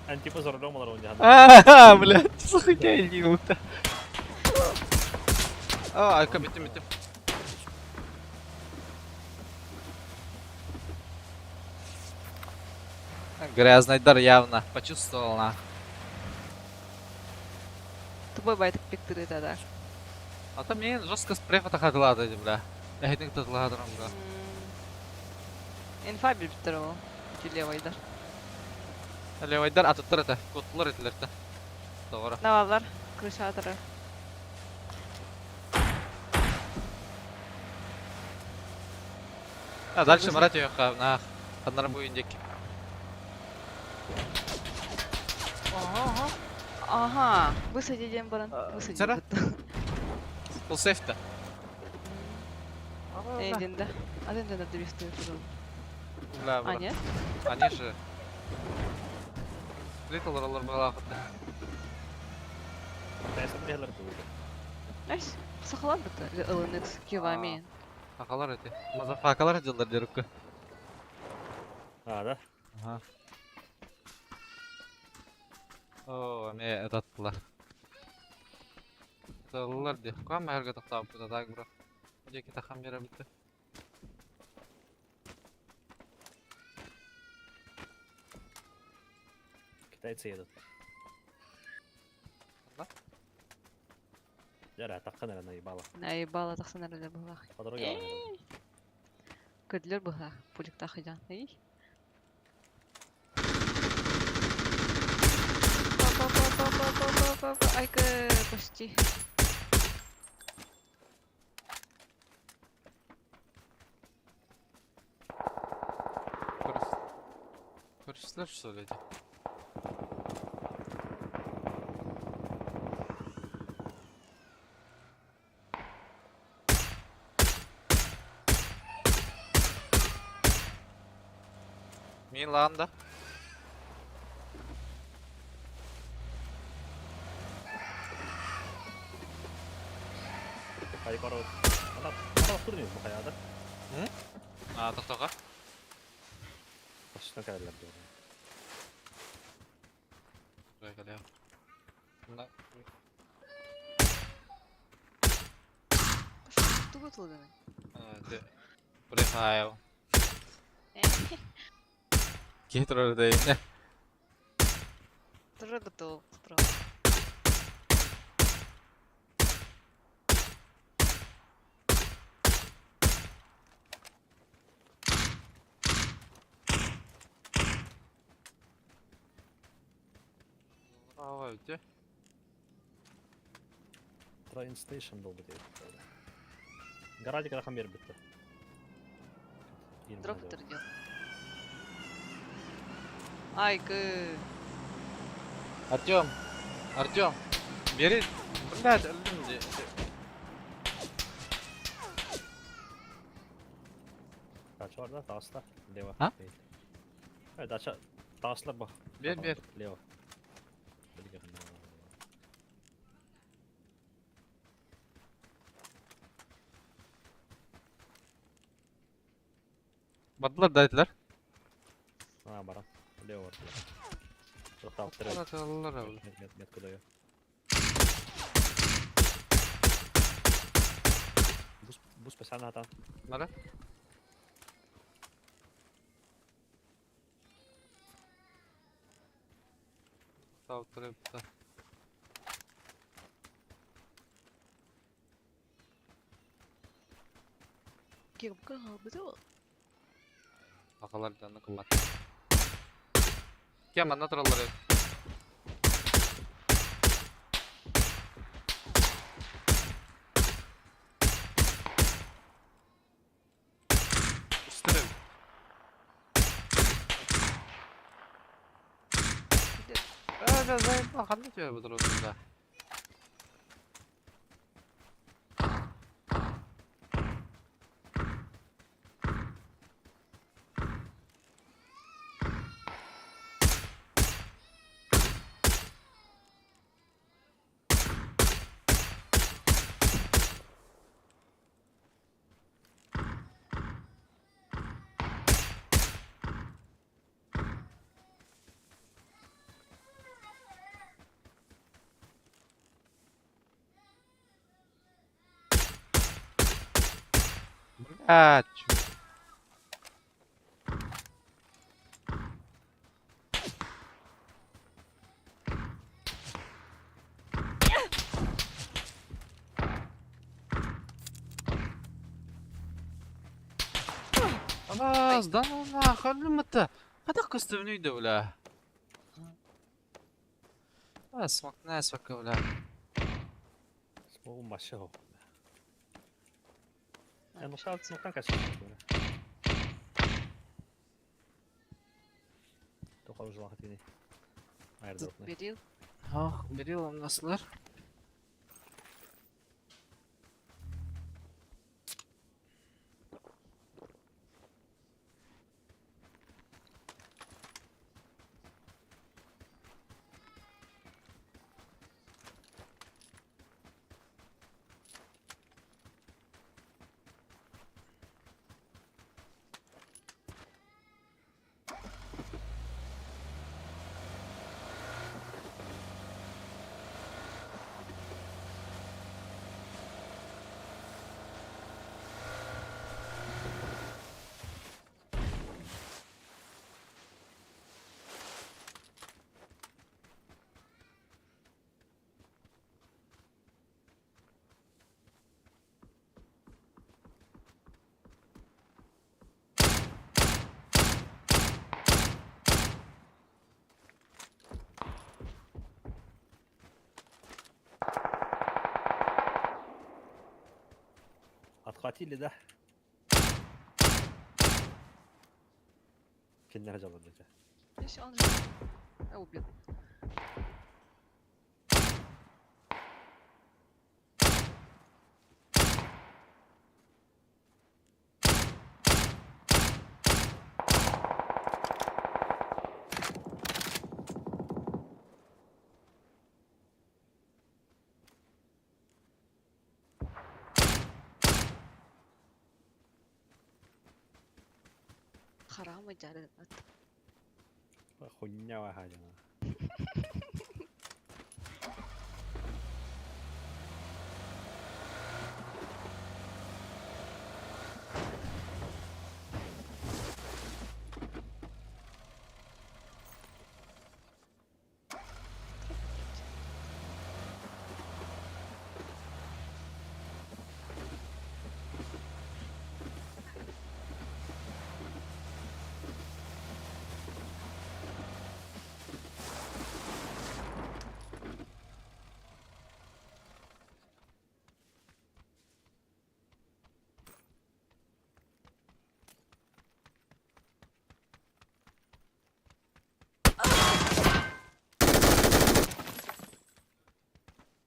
Антипа за рулем, он не Блядь, слухайте, идиота. Битим. Грязный дар явно почувствовал на. Тобой байт пиктыры тогда. А там мен жестко спрей фотохатылады, бля. Я не татыладырым, бля. Инфа биртирөө. Левайдар. Левайдар атыттыр это, котлар этилерді. Doğru. Навалар, крыша атыры. Дальше марат yok abi, nah. Kanları bu inecek. Ага, высади дем баран. Высади. Сара? Full safety. Эндинде. Аденде да дрифтую. Бля, А, нет? Они же... Литл роллер была охота. Тайсон берлер болды. Айс, сахалар бітті. LNX кивами. Akalar eti. Mazafakalar ediyorlar derukku. Да. Aha. Oo, ne edattılar. Tağlılar diye. Koyam mı herge tahtı bu da daha bura. Hoca ki takam yere bitti. Китайцы едут. Да? Жара, таққан әрі наебалы. Наебала тақсан әрі бұға. По дороге алған. Көділер бұға. Пуликта қидан. Эй. Айка, почти. Sizler söyledi. Milanda. Kayıp araba. Ana oturuyor bu kayada. Toka. Başına kadarlar diyor. Buraya geliyor. Bunda Tuh betul kan? Prefile. Gitu loh deh. Terus betul. Terus. Apa aja? Train station doldu diye. Garajı rakam yer bitti. Drop terjun. Ay ke. Артём, бери. Блядь, люди. Kaç orada? Dağısla. Leva. Ha? Değil. Evet aşağı. Dağısla bak. Bir. Leva. Hadi gelin. Battılar dayılar. Ha baran. Leva var. Çok dağıttır. Atıyorlar abi. Met kılıyor. Bus be sen hatan. Nere? Atıyorlar. Kim ke betul? Bakalar canını kılmak. Kim anlatırlar ya? İsterim. Evet, bakalım ne diyor bu durumda. Блядь. خلاص ضلنا خلي متى هذا قصدي ولا اسمك ناسك ولا Smoke'un başı o. Yani noktadan kaçıyor böyle. Только уже лохотини. Airdrop ne? Beril. اه بريل насلر Atqatili de. Kimlere canlandıracak? Если он же убил. Харам идеально. Хуйня вагадина.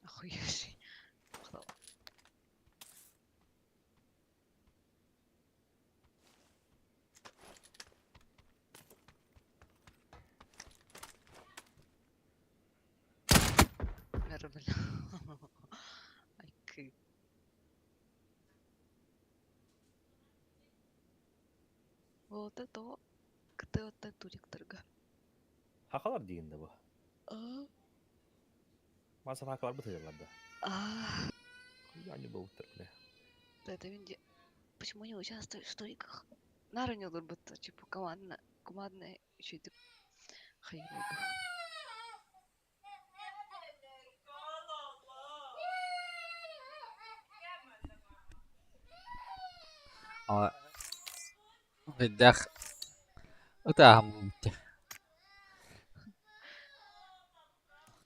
Охуевший. Мақтау. Бәрі біл. Айкы. Вот это КТ туриктарға. Hakalar degende bu. А, Masa hakalar bitirirlerdi. а, Yani bu bitir ne? это везде. Почему не участвуешь в сториках? Наранил бы то, типа, командная еще это хреново. Ama بدك utahan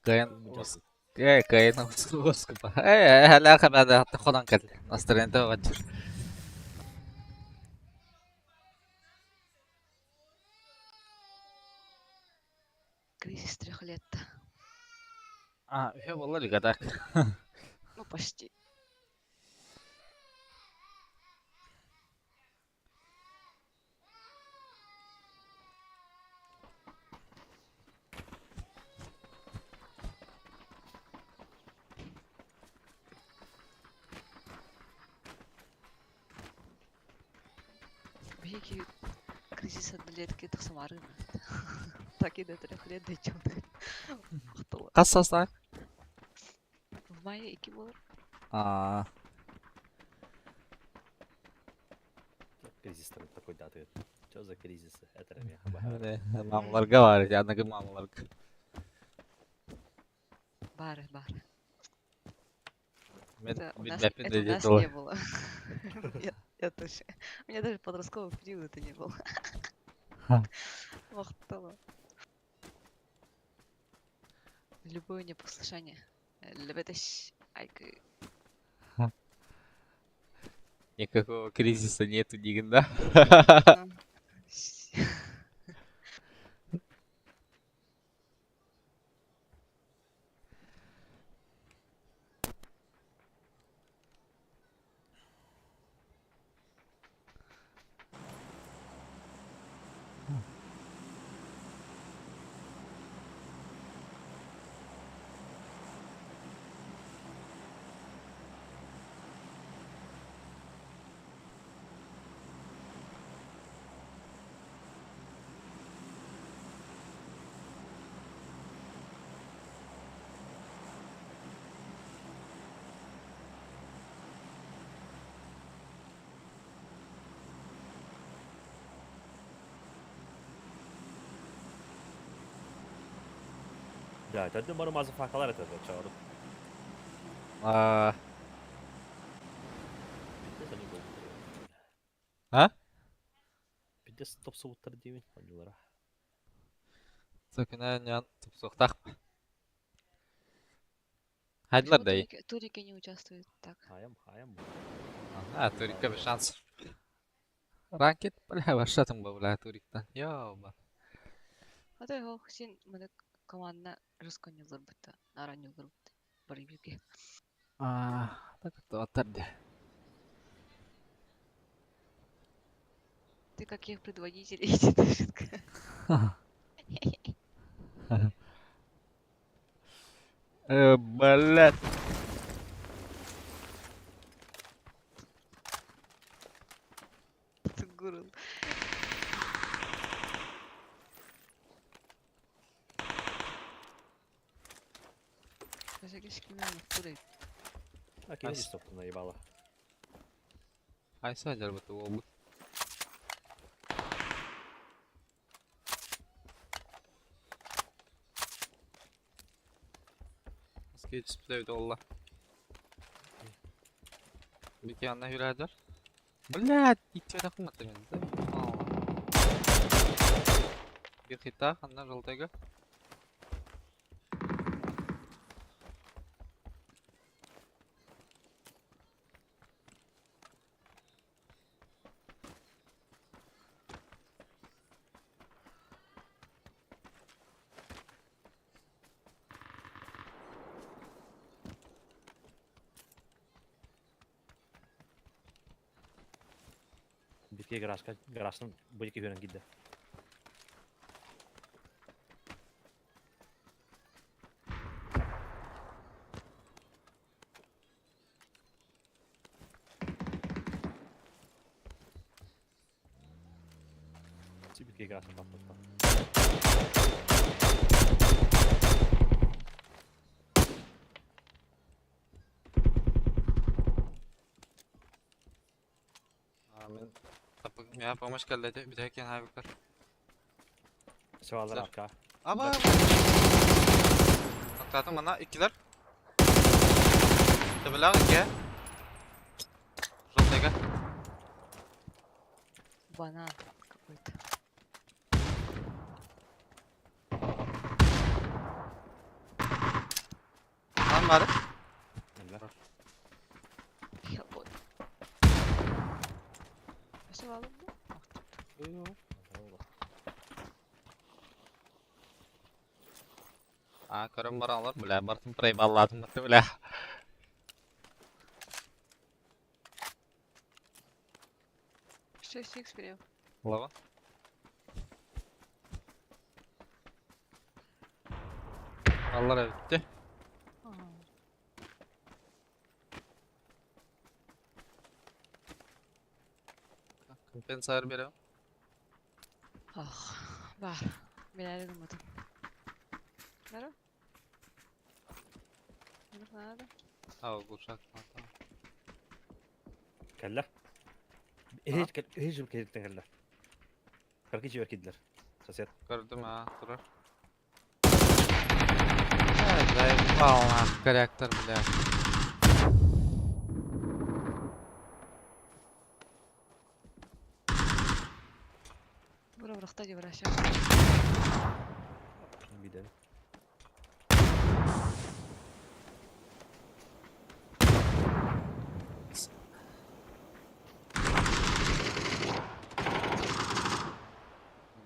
كاين Olmayacak. ايه كاين وسكبة ايه هلا بعد تاخذ كده نستر انت وجر Кризис 3 лет. اه هي والله اللي قدك Ну, почти. Беги кризис однолетки это самары. Так и до 3 лет дойдем. Кто? قصص В мае iki булыр. اه Кризис такой даты. Что за кризис? Это мамаларга var yanındaki mamalarga Бары. men Это у нас bilmepin это у dedi нас doğru не было. Я тоже. У меня даже подростковый период это не было. Ха. Махтала. Любое непослушание. Лебедащ. Айкы. никакого кризиса нету никогда Ya, tadi baru masuk hakalar itu çağırıp. اه Bir de seni bu. ha Bir de stop soğutları değil mi oyunculara? Sakınanyan tupsuktak Хайдлар да и. Турики не участвуют так. Хаям bu. А, Турика без шансов. Ранкет, бля, вашатым бы, бля, Туриктан. Ёба. Ата хох син мына командна расконёлар быта. Наранёлар быта. Барыбиге. Так это оттарди. Ты как их предводитель едешь? Блядь. Ты гуру. Каже кешкимен курай. А кинь стоп наебало. Айса жарбаты ол. Askeri display oldu. Bir yandan yürüyorlar. Блядь, итче рахмат мен. Bir хита, анда жолдагы. Битке гаражның бөлеке көрін киді. Битке гаражның таптатты. Мен я помощь келdi. Bir de kenara bakar. Sıvalar arka. Ama Atladım bana ikiler. Tebeler iki. Жолдагы. Банан какой-то. Lan bari. Eller. Я вот. Все алып mı? Körüm var alır. Bile bartın prey balladım. Bile. Шесть икс перев. Lava. Allah bitti. Kompensar biri. Ah, var. Bilal'i duymadım. Nere? Nerede? Al kuşak. Tamam. Keller. Hiç kelikten keller. Karki civar kediler. Sosyet. Gördüm ha. Durur. Evet, заебал нахуй корректор, блядь. Бура бұрақта деп враща. Bir de.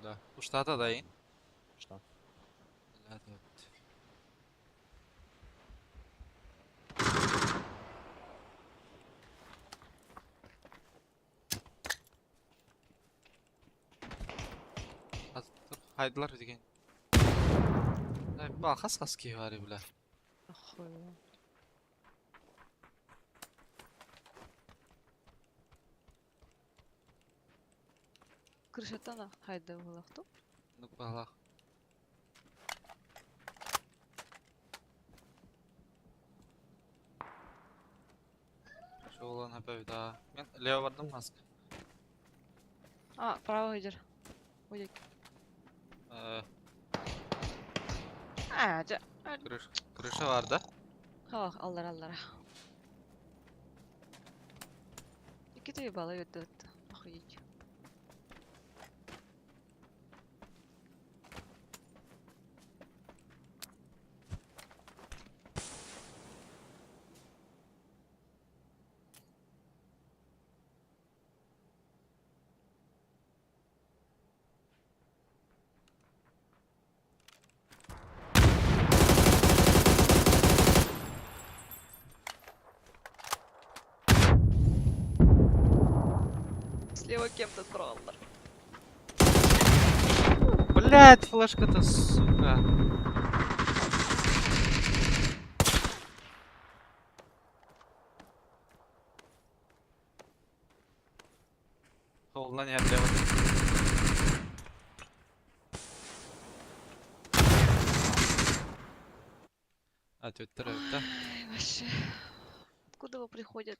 Да. Куштата дайын. Что? Блядь, вот. Haydılar деген. Ба, қас кей бар бля. Охуенно. Крышатана хайда болақту. Ну, бағлақ. Жолын әпәу да. Мен лево бардым маск. А, право идер. Ойдек. Жа. Крыша var da. Хах, аллара. İki tane bala götürdü. Охуеть. его кем-то троллер. Блять, флешка-то, сука. Қолынан әбден. Ответ да? Ай, вообще. Откуда его приходят?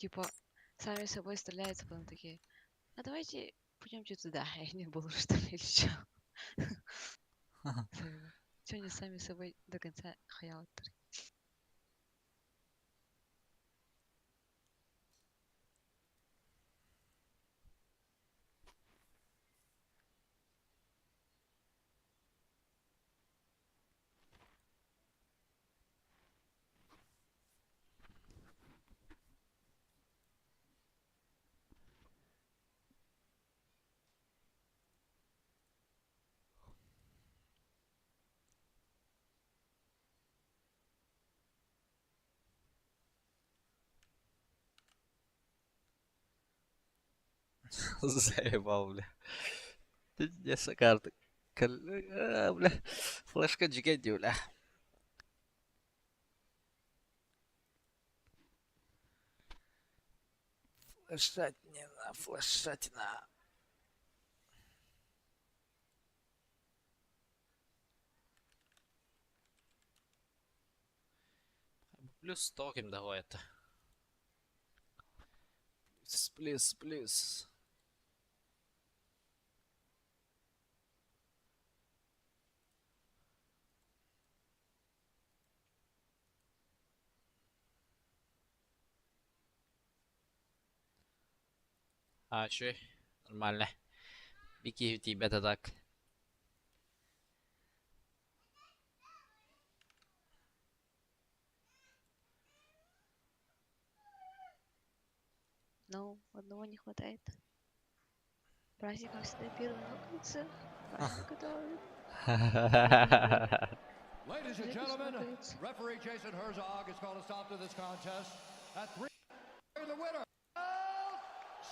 Типа, сами собой стреляются, потом такие. А давайте пойдемте туда. И они было что ли или что? Че они сами собой до конца хаят. Заебал, бля. Несі карты. Бля. Флешка джигенди, бля. Флешатина, флешатина. Плюс 100 кем давай это. Плюс, плюс. А, что? Нормально. Вики, у тебя-то так. Ну, одного не хватает. Праздник, как всегда, первый на улице. Праздник готовит. Ladies and Лето gentlemen, смотрится. referee Jason Herzog has called a stop to this contest at 3. The winner, and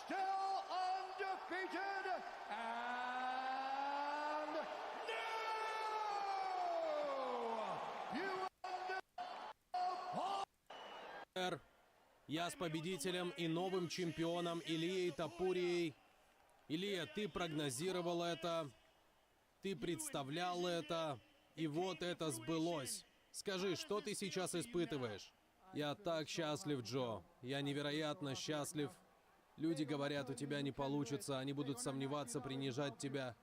still undefeated, and new Я с победителем и новым чемпионом Ильей Топурией. Илья, ты прогнозировал это, ты представлял это, и вот это сбылось. Скажи, что ты сейчас испытываешь? Я так счастлив, Джо. Я невероятно счастлив. Люди говорят, у тебя не получится, они будут сомневаться, принижать тебя.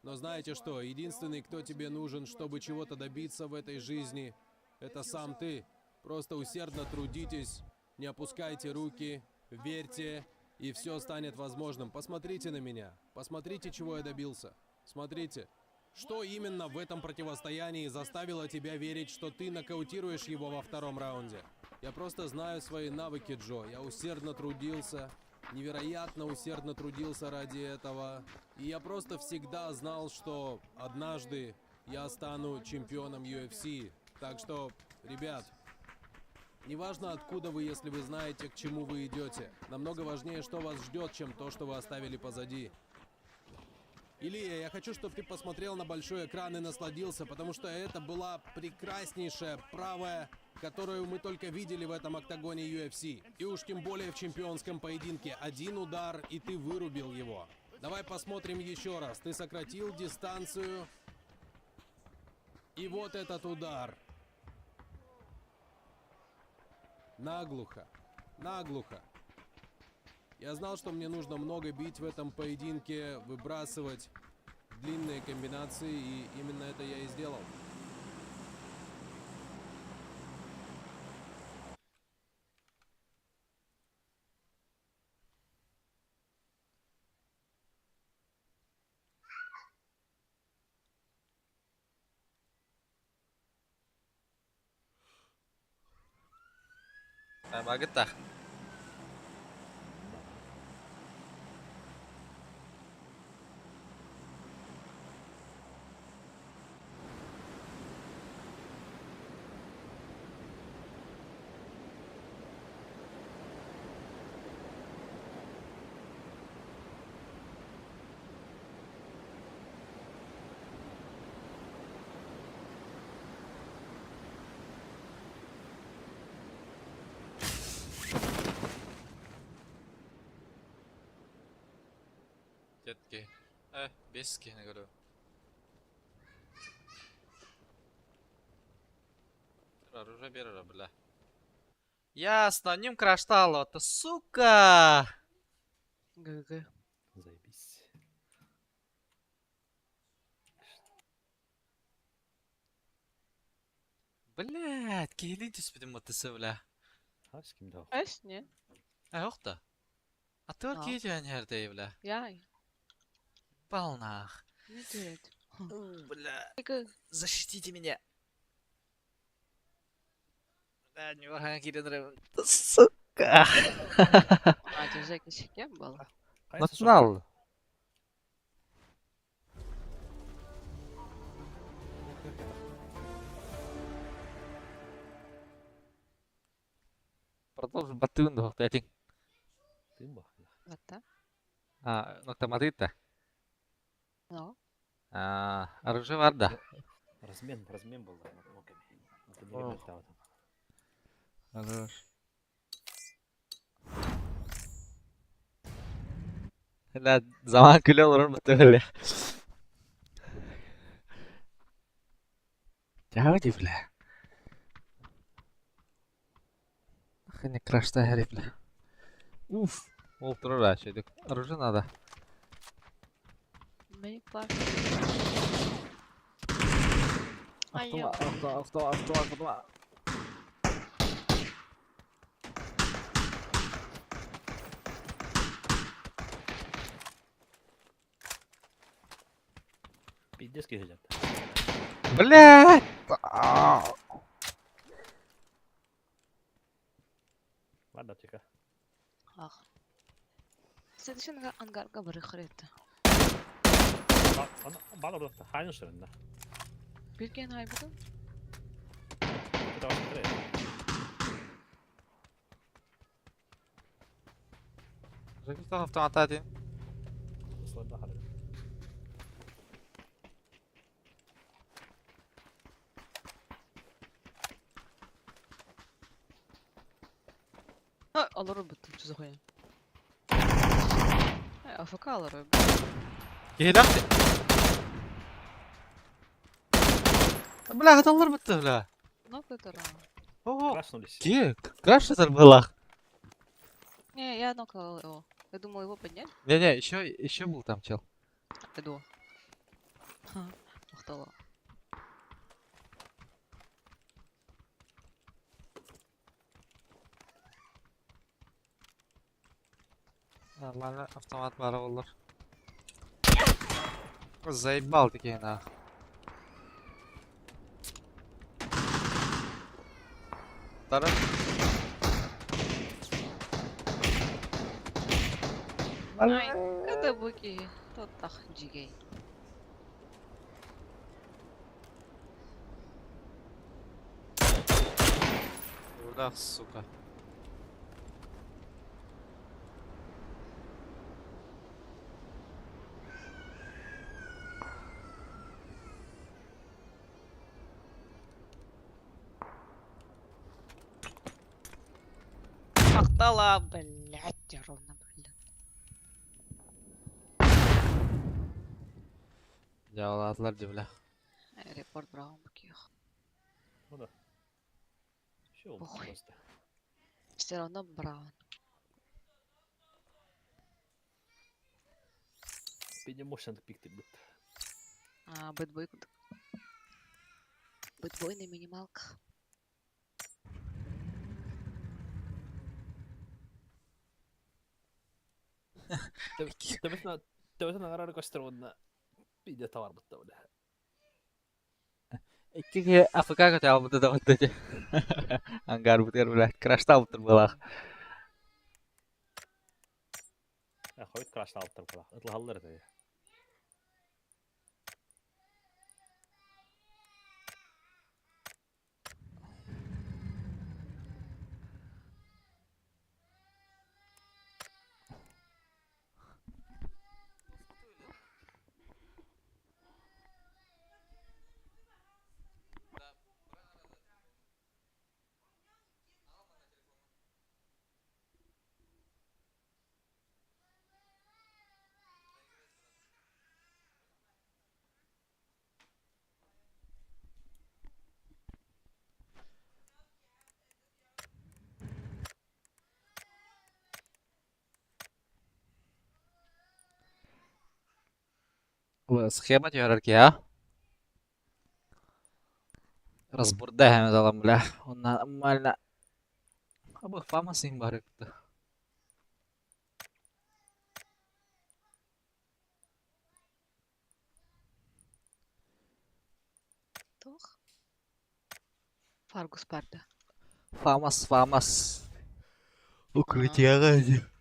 Но знаете что, единственный, кто тебе нужен, чтобы чего-то добиться в этой жизни, это сам ты. Просто усердно трудитесь, не опускайте руки, верьте, и все станет возможным. Посмотрите на меня, посмотрите, чего я добился. Смотрите, что именно в этом противостоянии заставило тебя верить, что ты нокаутируешь его во втором раунде? Я просто знаю свои навыки, Джо. Я усердно трудился, невероятно усердно трудился ради этого. И я просто всегда знал, что однажды я стану чемпионом UFC. Так что, ребят, неважно откуда вы, если вы знаете, к чему вы идете. Намного важнее, что вас ждет, чем то, что вы оставили позади. Илья, я хочу, чтобы ты посмотрел на большой экран и насладился, потому что это была прекраснейшая правая, которую мы только видели в этом октагоне UFC. И уж тем более в чемпионском поединке. Один удар, и ты вырубил его. Давай посмотрим еще раз. Ты сократил дистанцию. И вот этот удар. Наглухо. Наглухо. Я знал, что мне нужно много бить в этом поединке, выбрасывать длинные комбинации, и именно это я и сделал. Baget dah. Jetki. 5 negara. Оружие бери, бля. Ясно, ним краштало, то сука! ГГ. Заебись. Блядь, келитесь, потому что бля. С кем да? Эс, не? Yok da. Atıyor Al. ki yerde bля. Яй. Полнах. Не дед. Бля, ГГ. защитите меня. Да, не вахан кирен. Сука. А, тебе кем был? Натнал. Продолжим батун до тетин. Ты ба. Вот так? Nokta Madrid'de. Ну. Оружие var da. Размен был, да, на локами. Это не Ох. ребята там. Хорош. La zaman külü olurum böyle. Cavadi bile. Hani crash'ta herifle. Uf. Ultra şeydik. Оружие надо. Мейк бар. Автомат. Пиздец сидят. Блядь! Ладно, тихо. Ах. Следующий ангарга барыхырет. Бал orada. Aynı sırında. Билген айбыдым? Это вас смотри. Каких-то автомата один. Sırında harbi. Alırım bütün tüzüğü. AFK alırım. Gel abi. Бля, adamlar bitti bля. Ну, это рано. Ого. Краснулись. Где? Краш это было? Не, я нокал его. Я думал его поднять. Не, еще был там чел. Иду. Ха, махтала. Нормально, автомат бар olur. Заебал такие на. Таран. Ай, это буки. Тот так джигей. Burada сука. Махтала, блядь, ровно, блядь. Yağladılar ciblə. Репорт брал буки. Ну да. Все oldu Ой. просто. Все равно Браун. Beni moşandık bikti bu. Бэтбой. Бэтбой на минималках. Tämmöisenä rarkasteluna pidä tarvittavana. Iki AFK kecal betul betul aja. Anggar betul udah crash tau betul balak. Хойд крашты алып тұрып қалақ. Ұтылғалылар да. Схема теория ya. Разбор dah dalam lah. Una mana. Apa fama sih barek tuh. Toch? Fargus Barda. Famous. Укрытие ради.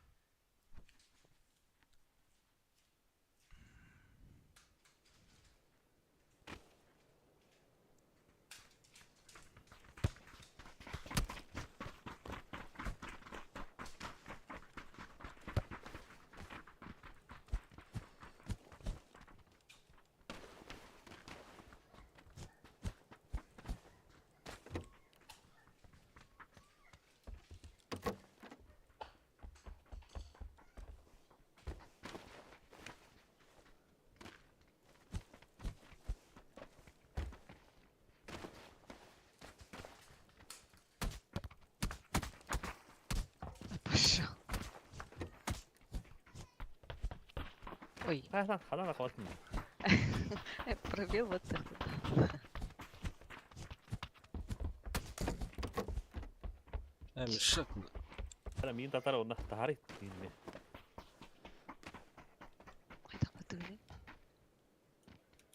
Пошел. Ой, Қадана қалатын. пробел вот так вот. Меш. Қадана миын татар орна тахарит. Қайдақ бітуіне?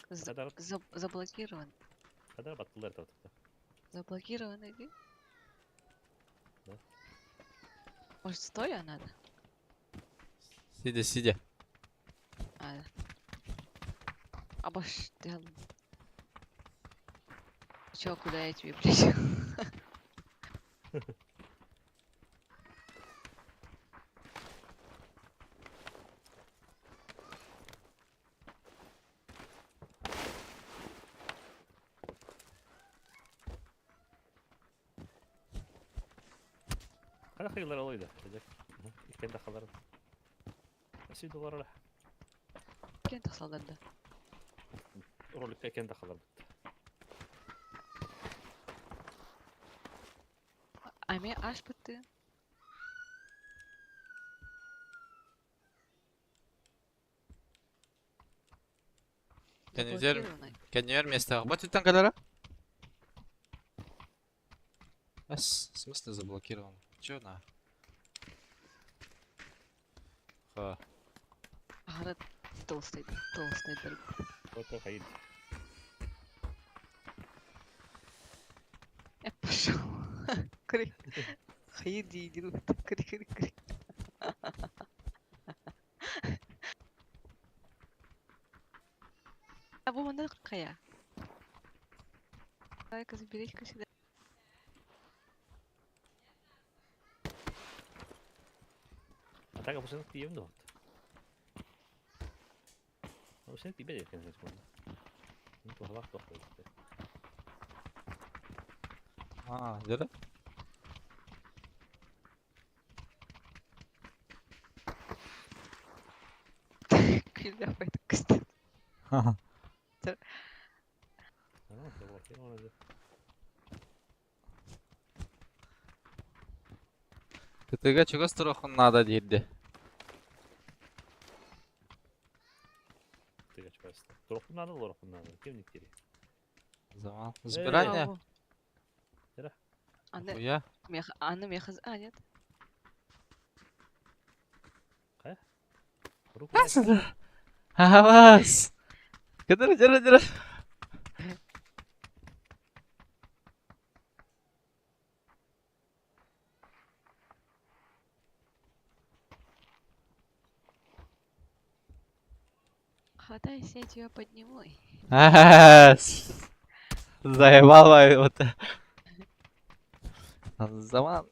Қадана Заблокирован. баттылар татықты. Заблокирован иди. Да. Может, стоя надо? Сидя. А, да. Обош делал. Чё, куда я тебе, блядь? Қада қиылар олайды. Иккен тақаларын. Асүйді олар ола. Кем тақсалдарды? Роликке иккен тақалар. Аме аш бітті. Конвейер Заблокированный. конвейер место работает там кадара? В смысле заблокирован? Чё на? Ха. Ағара толстый дырг. Вот қайын. Пошел. Кри. Хайди, иди. Кри. А бұл мында қая? Давай-ка заберись-ка сюда. Атака бұл сенің тиемді вот. Бұл сенің тибе екен сен сонда. Ну, тоғылақ тоқтайды. Jadi? Күлді апайды күсті. Заблокирован еді. КТГ чего строху надо дейді. Ты чпаст. Троху надо, лороху надо. Кемник тери. Zaman. Збирання. Ау. Аны Хуя. меха... А, нет. Руку. Авас. Кадыр, жара. Хватайся, я тебя подниму. Заебал это. Zaman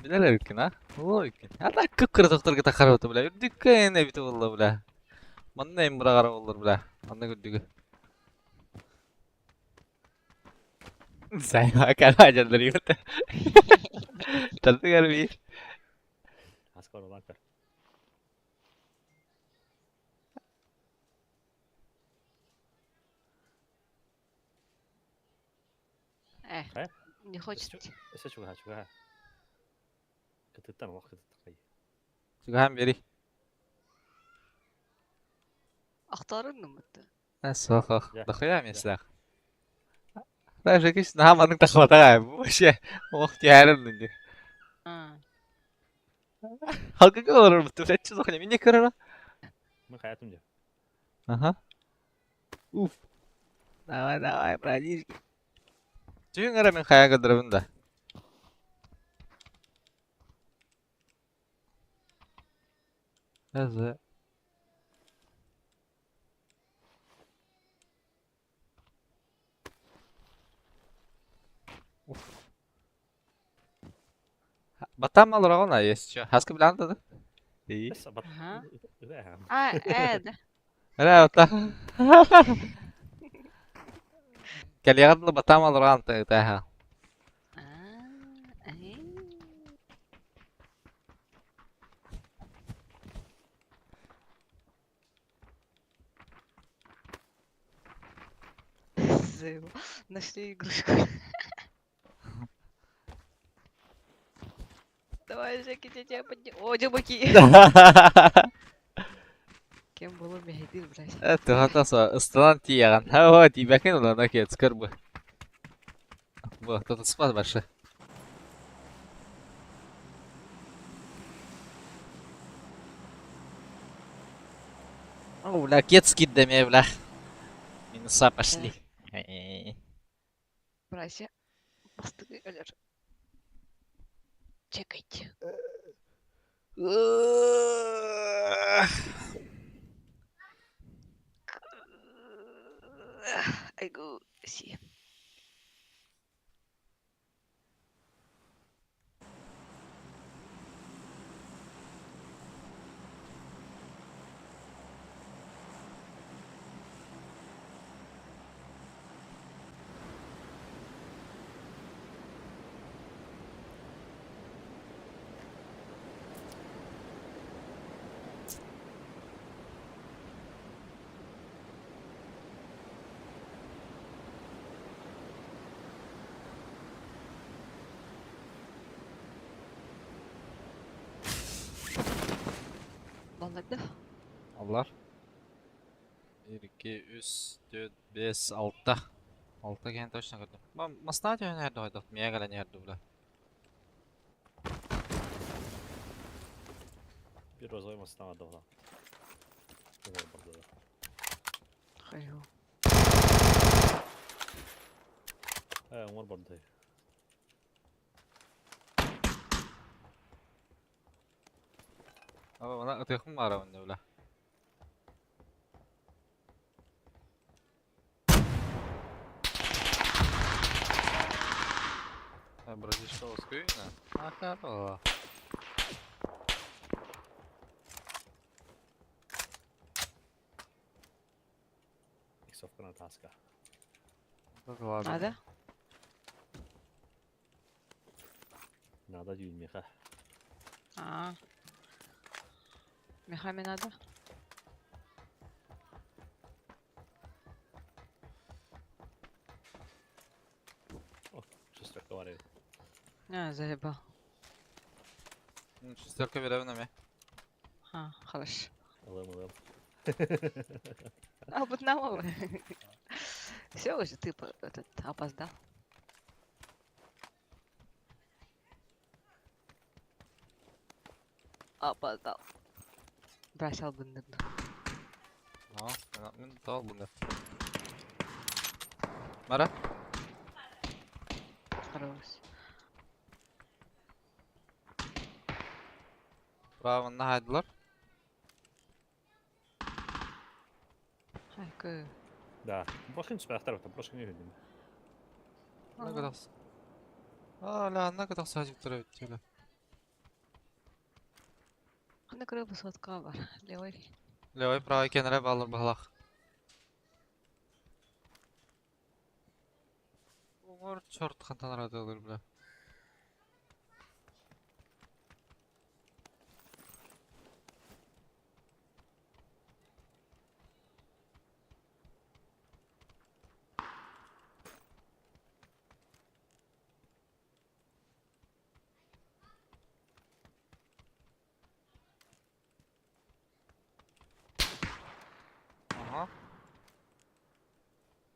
bilir erkin ha. O erkin. Hatta kıpkırı doktorga takarı otu bile. Dükkayın ne biti oldu bile. Manna en bura qarab olur bile. Anna güddügü. Sen akal ajanları yürüttü. Çaldı garbi. Askar olan kar. He? Не хочет. Ese çuha. Kıtıttan bak kıtıttan. Çünkü hem beri. Ақтарын ұмытты. Соқ. Ya. Дохуя мен сілақ. Даже кеш наманың тақватаға. Вообще. Оқ тиярым дүнде. Halkı olur bu tüfek çiz okuyayım. Ne kırara? Ben hayatımca. Aha. Uf. Давай, братишки. Түйін қара мен қая қыдырыбын да. Әзі. Батам алыр оғына, есть чё. Хаскы білан дады? İyi. Sabat. Aha. Öyle. Да. Hala otta. Kaliyagadlı batam alır oğan taha. Нашли игрушку. Давай, Жеки, я тебя подниму. О, дебаки. Кем было мехидир, блядь? Это хатаса ыстынан тияған. Ха, тибәкен ула наке цкыр бу. Бу, тут спас большой. О, бля, кетский даме, бля. Минуса пошли. Братья, постыгай, алер. Чекайте. Айгу, си. Vallahi. Allah. 1, 2, 3, 4, 5, 6. 6 gen точно gördüm. Ben Masnadiyo nerede oydu? Miye gelen yerde bile. Bir rozvoy masasına vardı ona. Umar burada da. Хайгу. Umar burada. Ama bana öteküm var önde bile. Бразильская скрина? А, хорошо. Иксовка на таска. Ладно. Надо? Надо дюйм меха. Мехами надо? Шестерка var ya. Заебал. Шестерка веревна ми. Хорошо. Алым. Обутномовый. Все уже, ты этот опоздал. Опоздал. Бросал бандерну. Ben tamam bunu. Mara? Хорош. Bravo, ne haydılar? К. Да. Брошен спектр, там брошен не видим. Ne kadar? Hala ne kadar sadece duruyor öyle. Anda кыры высотка бар. Левый. Levay pravay kenara bağlar bağlaq. Uğur çort xantan radı olur bile. Aha.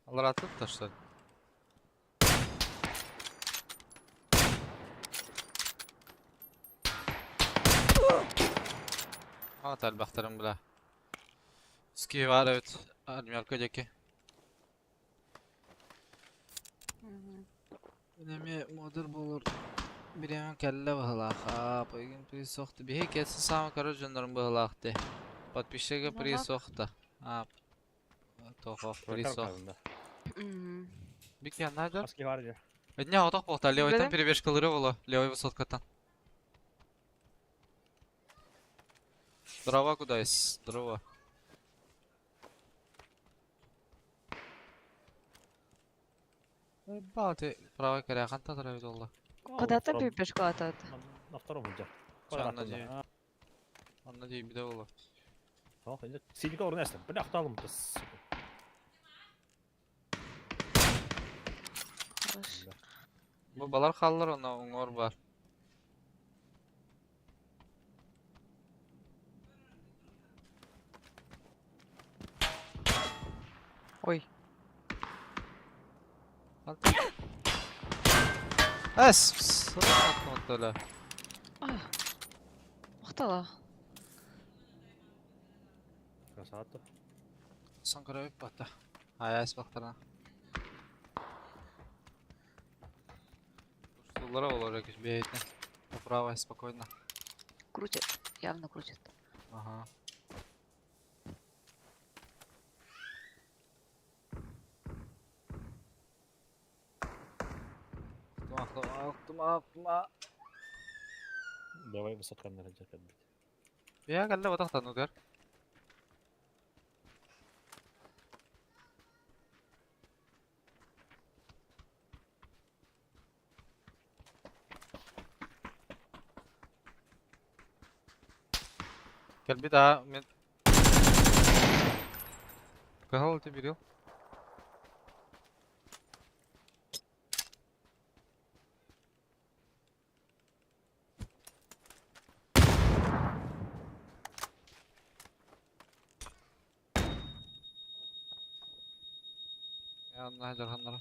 Allah atıp taşlar. At elbaktarım bile. Ski var evet. Admiral Kocaki. Önemi modur bulur. Biremin kelle bağlaq. Ha, bugün priz soxtu. Bir hekesi sağ karı jönlerin bağlaqdı. Подписчиге приз Bağlaq. soxtu. Ha. Toxoq priz sox. Бик янадыр. Аски var ya. Не, отох болта. Левайдан Білем. перебежкалары болу. Левай высоткатан. Здорово, кудайсыз? Здорово. Балты правой коряхан татырай долла. Куда-то пипешка атады. На втором уже. Canına değil. Anla değil bir de ola. Tamam, şimdi silgi ornasın. Bir aktalım kız. Хорош. Bu balar kallar ona ongor var. Ой. Es, sırf atmadı öyle. Ай. Мақтала. Красавто. Son kara bir battı. Ay es baktıran. Стулара olur якісь бігають. Поправа спокійно. Крутят. Явно крутят. Ага. Aklıma. Давай высотканный раджак отбить. Ya geldi bataktan öder. Gel bir daha. Kahal bir yıl. Yanına jarhanlara.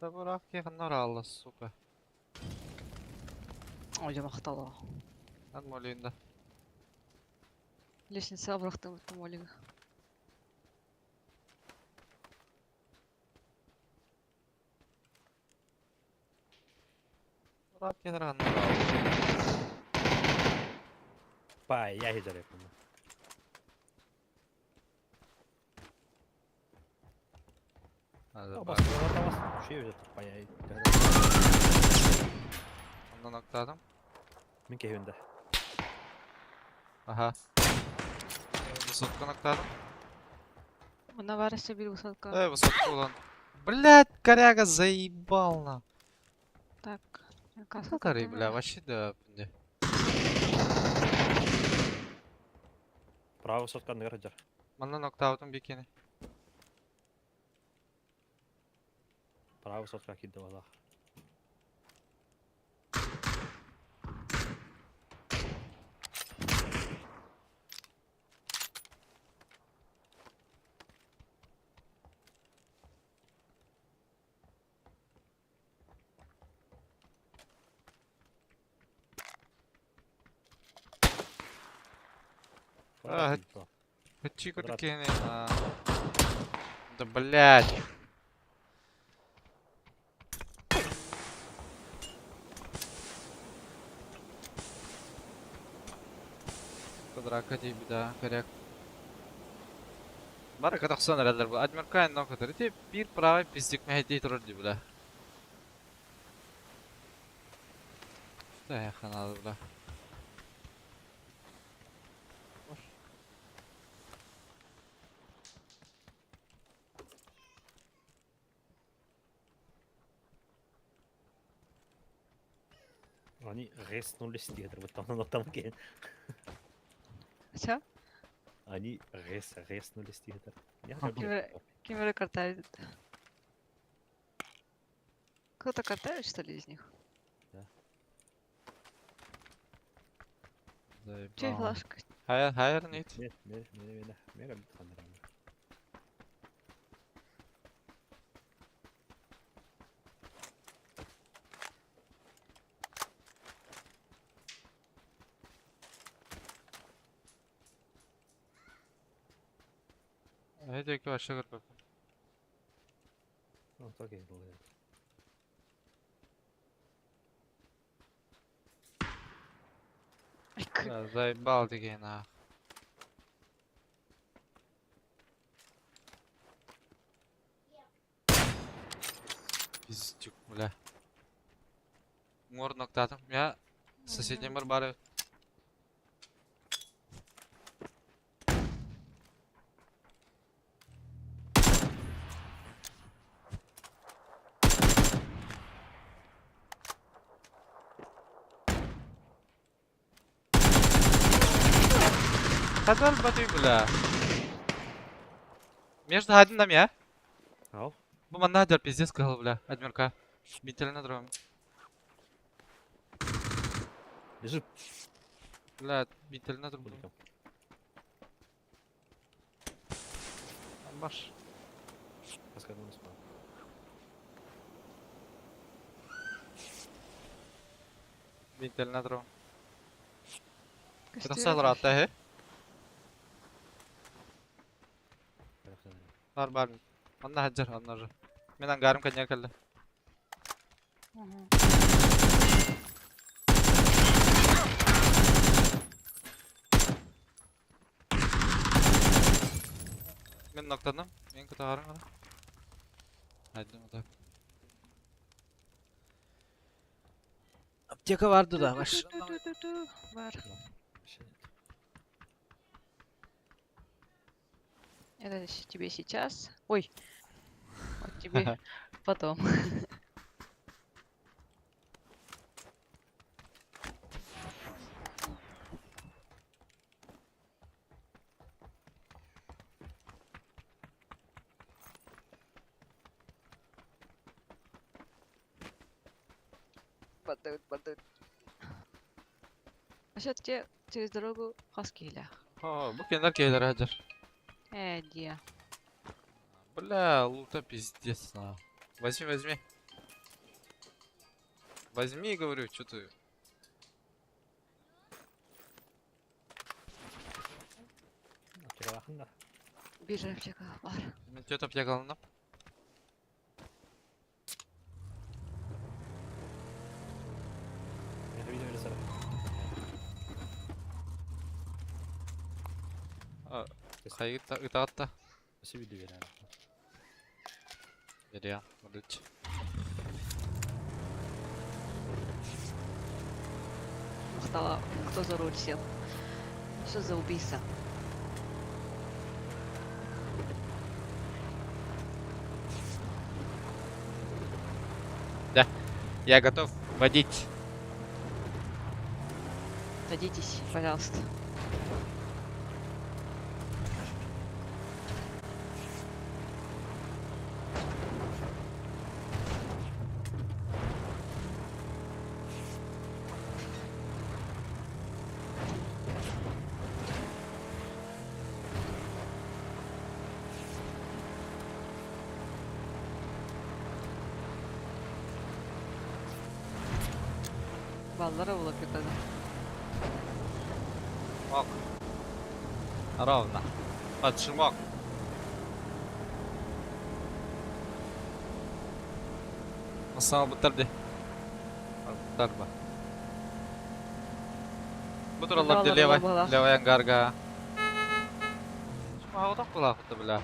Da bırak yakınlar Allah suka. Ой, мақтала. Ben moleyinde. Лестница абрахтым өттім олиға. Bırak yakınlar. Пай, я хиджар yapıyorum. Hadi Ya bak. bas, bas. Şey öyle bayağı. Ondan noktadım. Min keyfinde. Ага. Высотка нокtadım. Мына варыся бир высотка. Высотка ulan. Блять, коряга заебал на. Так. Татары, бля, вообще да. Pravi высотканный раджар. Mana noktadım bikini. Pravi высотка кидді вала. А, Чико такие. Да блять. Драка тебе, да, коряк. Var kadar sonralar bu Admirkay'ın ne kadar diye bir pravi pislik mehdi durur diye bula. Da ya kanalı bula. Они реснули стедр, вот там оно там ген. Все? Они реснули стедр. Я Ага. работаю. Кемеры картавит. Кто-то картавит, что ли, из них? Чей Zaybal. флажка? Hayır neydi? Mera bir tane rağmen. Haydi iki başa kır bakayım. Ну, так и было. Ya zaybal diyeceğin ha. Пиздюк, бля. Мор ноктатым. Я соседний мор бары. Kadar batıyor bля. Между один нам я. Ау, Bu bana hacer pizdes kal bля. Admirka. Битель на другом. лежит. Bля, битель на другом. Куликом. Баш. Рассказывай на спал. Битель на другом. Костюм. Кırıksal rahatta he. Var. Anna hacer anlar. Menan garım kanya kaldı. Мгм. Men noktadım. Men kıtaharım kadar. Hadi o da. Apteka vardı da baş. Ту-ту-ту-ту-ту. Бар. Это тебе сейчас. Ой. Вот тебе потом. Падают. А сейчас тебе через дорогу хаскиля. О, bu kenar keyler hacer. Где? Бля, лута пиздец на. Возьми. Возьми, говорю, что ты. Apteka yakında. Bir refleka var. Мен тет аптека алынып. Я видел лесара. Hayır itaat Все видео верят. Geliyor. Buradaki. Махтала, кто за руль сел. Что за убийца? Я готов водить. Садитесь, пожалуйста. Баллара улапитады. Ок. Ровно. Подшимок. Masama bitirdi. Darba. Bu taralar Buralarda levay, babalar. levayan garga. Мағудақ бұла құтты біля.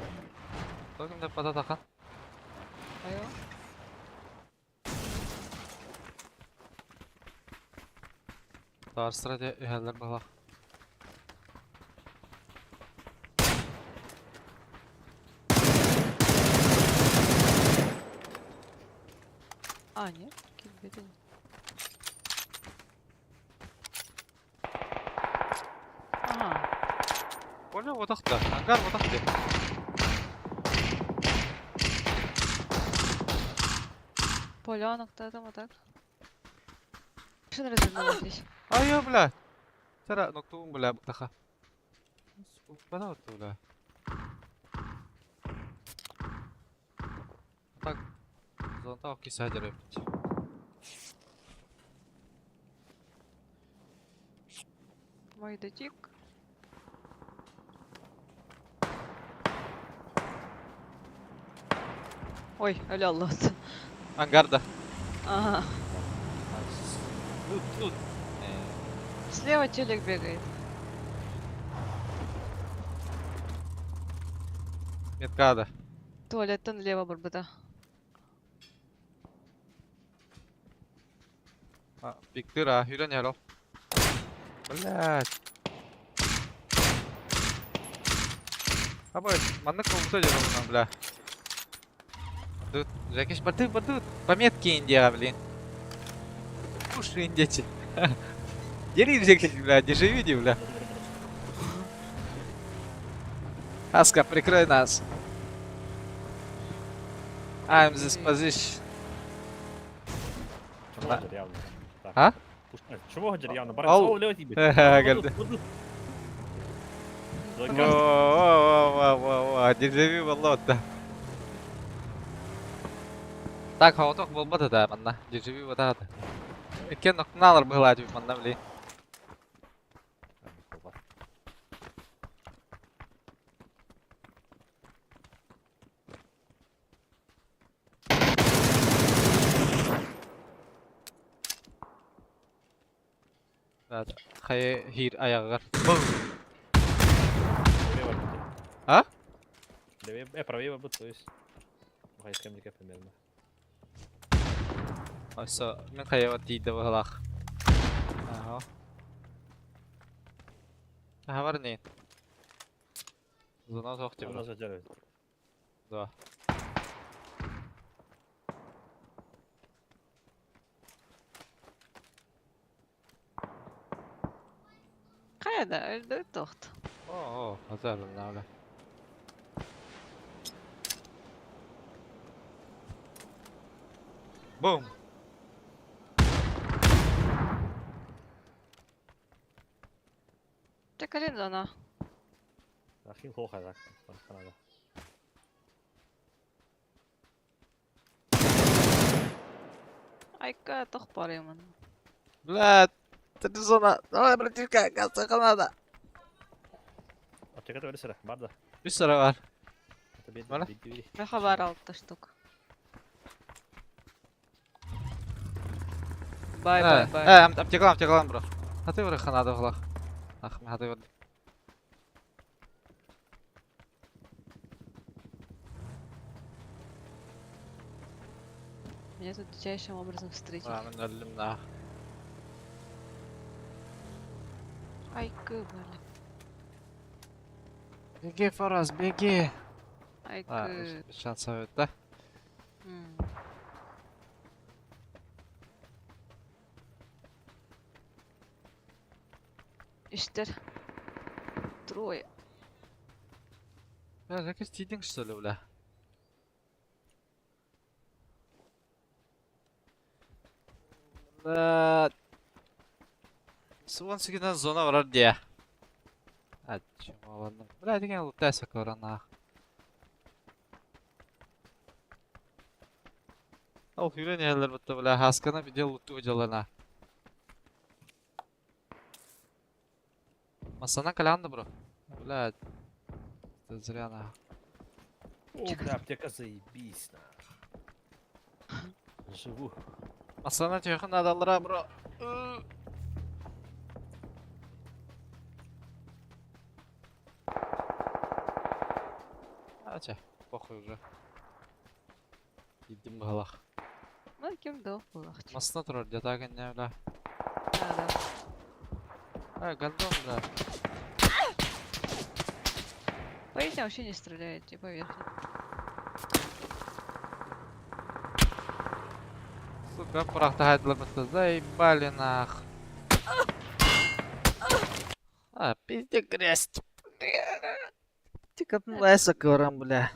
Тоғым деп бата таққан. Айо. Тарсыра де үйәлер бұла. А, нет, килбеден. Ага. Оля отақты. Ангар отақты. Полянок-то там, а так. Что развернулось здесь? Айо, бля. Тара, ноктуым, бля, бұқтаға. Бана отты, бля. Так. Зонта оки сәдер өпті. Мой дотик. Ой, аля Allah. Ангарда. Ага. Тут. Слева телек бегает. Меткада. Туалеттен лево барбыта. Биктыра, үйрен ярал. Блядь. Абай, маннык болбута жаралынан, бля. Тут, Жакеш, бардут. Пометки индия, блин. Уши индечи. Дери, Жакеш, бля, дежавюди, бля. Аска, прикрой нас. I'm this position. Чому Гаджер явно? Так. А? Чому Гаджер явно? Ал. Баран, слово льоті бить. Гаджер. Заказ. Во, дежавю болото. Так, хаваток болбады да, манна. Дежавю батады. Кен ноктуналар была деп манна, блин. Да, хай хир аягар. А? Правее будет, то есть. Махай с камника примерно. Осо, мен хай вот дейді бағалақ. Ага. Ага, бар не? Зона соқ У деп. нас задерживает. Да. Қайда, öldü тоқты. О, азар нағла. Бум. Чекалин зона. Ахин хол хайрак. Канада. Айка тоқ барымын. Блядь, ты зона. Давай, братишка, гасса Канада. Аптеката öyle sıra. Barda. Bir sıra var. Это Бара? бедный. Мен хабар алты штук. Бай. Аптекалам, бро. Хаты выры Канада ғылақ. Ах, мен хаты выры. Меня тут дичайшим образом встретили. Мен өлім на. Айка, блин. Беги, Фарас, беги. Айка. Шанс совет, да? Иштер. Трое. Бля, Жакеш, тидің что ли, бля? Блядь. Суон сигнал зона врар де. А, чему ладно. Бля, деген лутайся корона. Ал хюрен елер бітті, бля, хаскана видел луту выделана. Масана калянда, бро. Блядь. Ты зря на. О, бля, аптека заебись. Живу. Масана тихо надо алыра, бро. уже. Идем балах. Ну, кем дох было. Масна турар, где-то не, бля. Да. Гандон, бля. По этим вообще не стреляет, типа верхний. Сука, прахта хайдлымызды заебали нах. Пиздец грязь. Тик отмывайся, ковром, бля.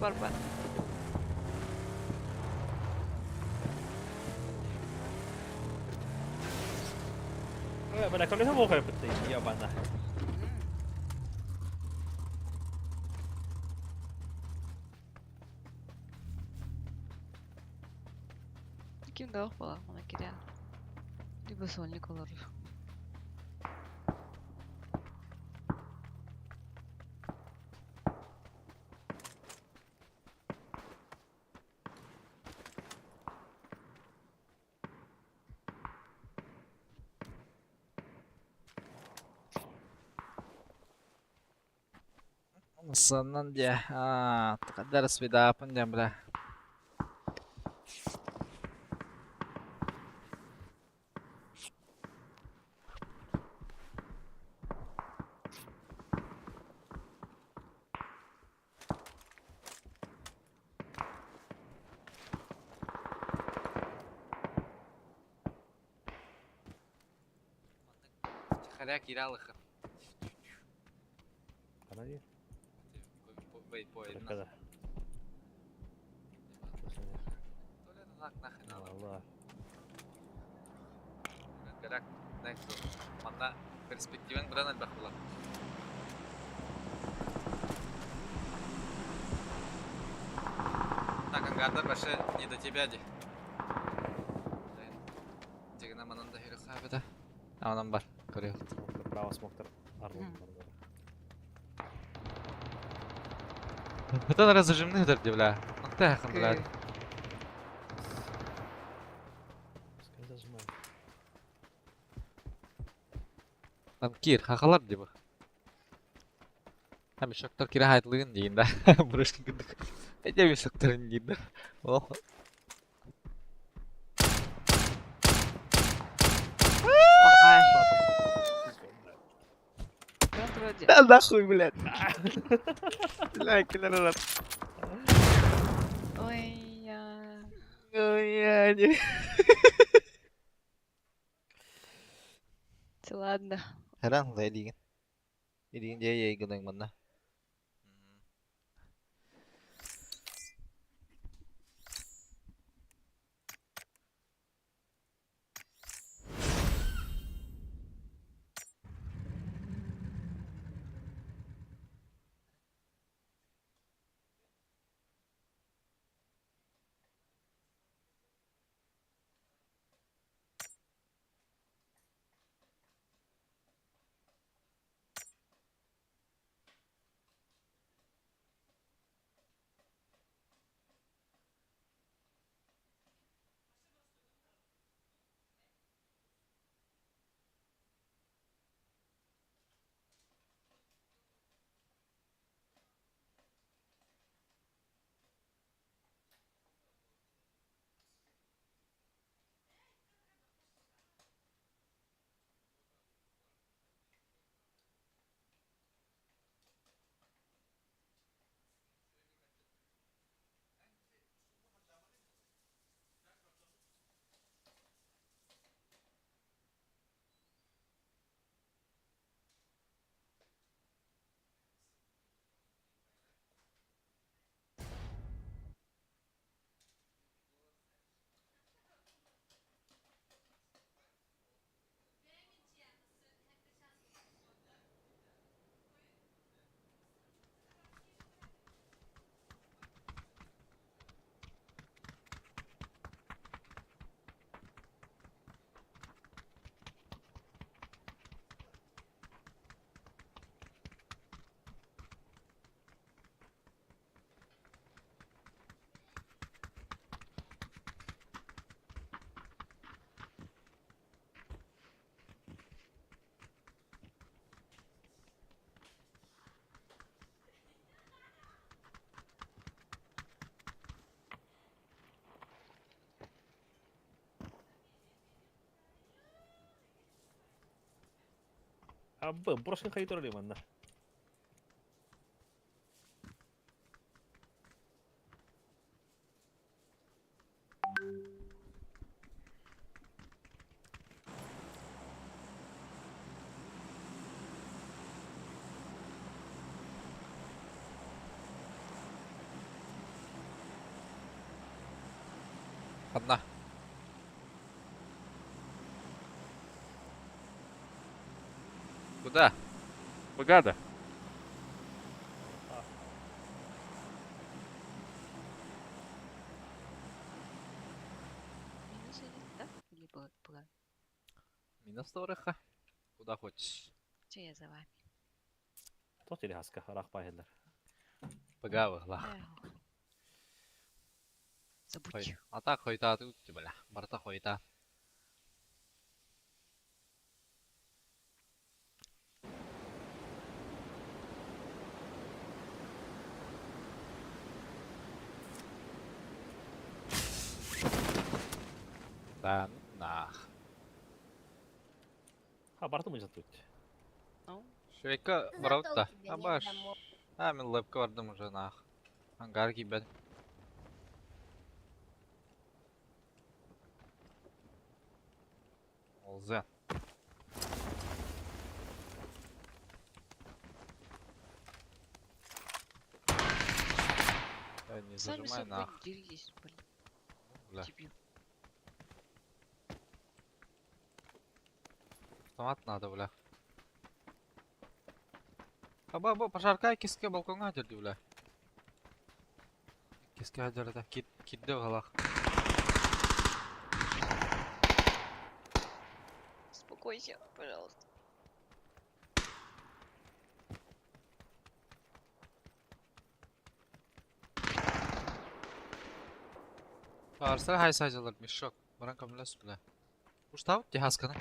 Барбет. Men där kan du ha vågat på det, jobbarna. Кем дох было, она киря. Либо сольник olur. Sannan dia. Takadar свида пандям, бля. Тихаря киралыхы. Она не? Вейпоинт. Когда? То ли это так нахрен надо. Allah. Гарак, нәксу. Манда перспективен біран әлбәк була. Так, ангарды башы не до тебя ди. Тегіне мананда хері қабыда. Анам бар, көрек. Смоктер, право смоктер. Арлон. Это на зажимных дорди, бля. Нахтахам, бля. Пускай зажимает. Танкир, хахалар диба. Hem şoktör kira hayatlıgın deyin de. Burası gıdık. Ece bir şoktörün deyin de. Oh. Вроде. Да нахуй, блядь. Бля, киллер. Ой, я... Ой, я не. Ладно. Herang lah edingin. Edingin dia ya ikut yang mana? Абы, бұрышын қайты ұрылым анна. Одна. Куда? Погада. Минус один, да? Или была? Минус вторыха. Куда хочешь. Че я за вами? Тоқ теле хаска, арақ байылдар. Погавыла. Забудь. Ата хойта тут, бля. Барта хойта. Да, нах. Барды мұн жатты өтті. Ну, Швейка бараутта. Абаш. Мен лэпка бардым уже нах. Ангар кибет. Олзе. Не сами зажимай собой нах. деритесь, блин. Бля. Дебил. Автомат надо, бля. Аба, пожаркай киске балконга жерди, бля. Киске жерде кидде балах. Успокойся, пожалуйста. Парсер хай сайжалар мешок. Баран камлес, бля. Уштав техасканы.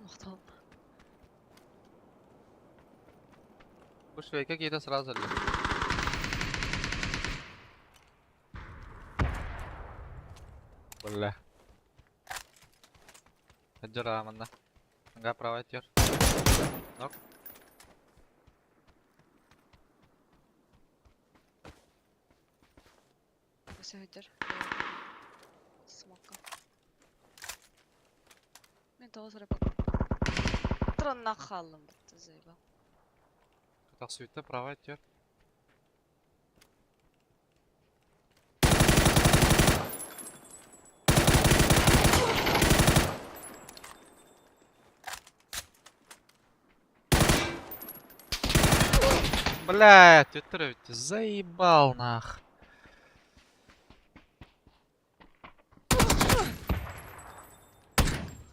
Мақтал. Швейка кейді сразу ли. Бля. Хаджар аманда. Anga права тер. Нок. Көсәйдер. Смока. Мен тоғыз рэпа. Тронна қалым бітті зайба. Так суетта права тер. Блядь, ты заебал нах.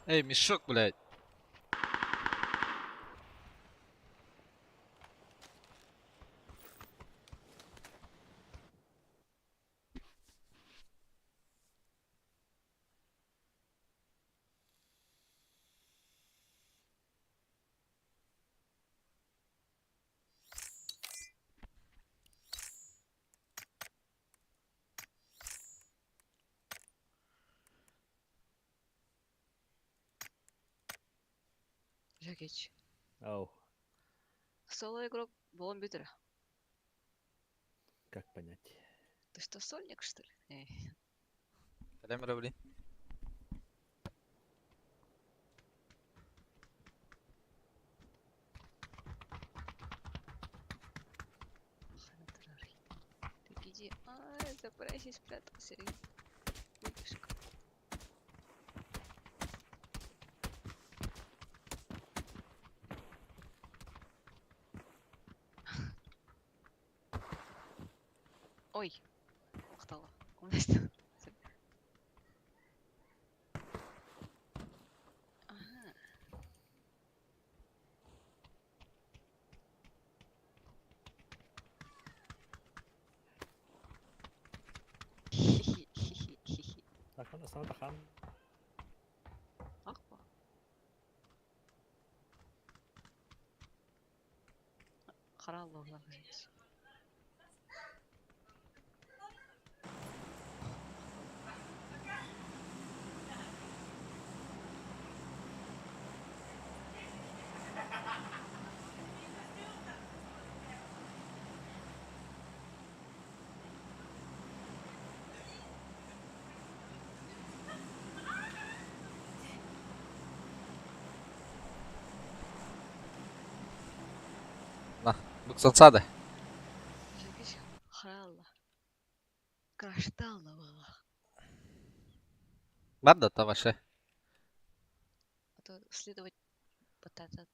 Эй, мешок, блядь. Жакеч. Ау, Соло игрок болон битер. как понять? Ты что, сольник, что ли? Сәлем Рәүли. Ты иди. Это Брэси спрятался. Выпишка. Ой. Мақтала. Уместно. Ага. Хи-хи-хи-хи-хи. Тахан, сана тахан. Ақ па. Қаралы олар емес. Буксансады. Jakieś hralla. Каштанова. Бар да тавашы. А то следовать вот этот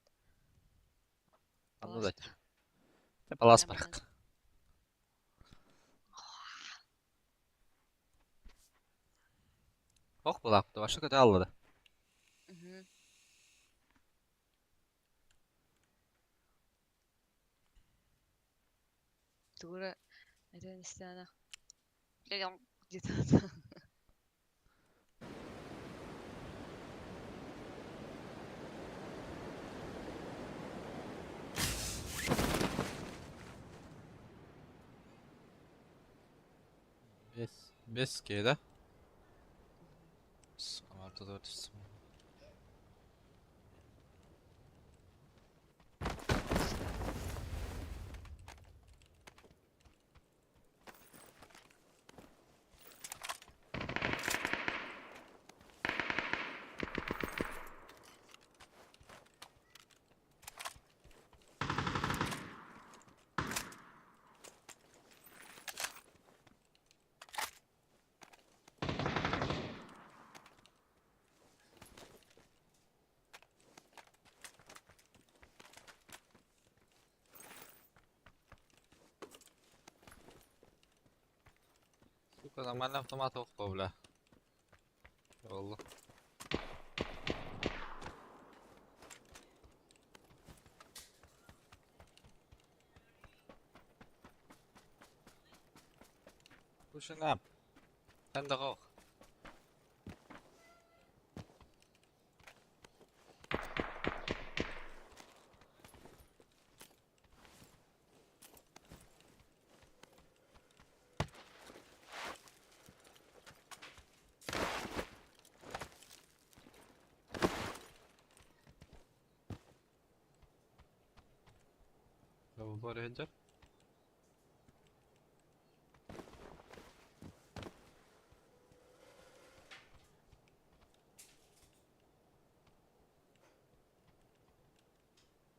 Аны да. пост. Палас Прямо барак. Ох, булак, тавашы көтө алды. Мгм. Тура это не стена. Глядел где-то. Без кейда. Сука, тут Сука, нормальный автомат оқпа, бля. Олы. Pushing up. Sen de kalk. Bu var Ece.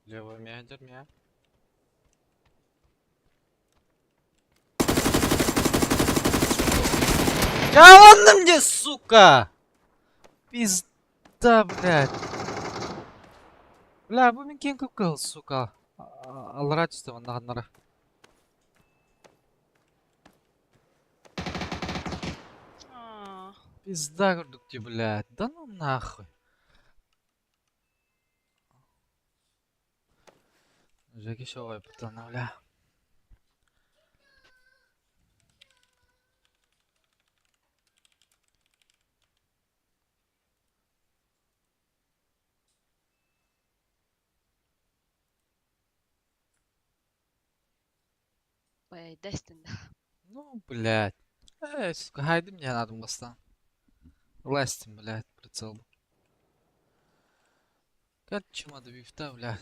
Левый менеджер меня. Я ладно мне, сука! Пизда, блядь. Бля, bu men keng ko'p qil, suka. Alrachdi bunaqanlara. А, Пизда ko'rdikki, блядь. Да ну нахуй. Жеки шовай пацаны, бля. Байдастин да. Ну, блядь. Сука, хайди мне надо бастан. Властим, блядь, прицел. Как чума до вифта, блядь.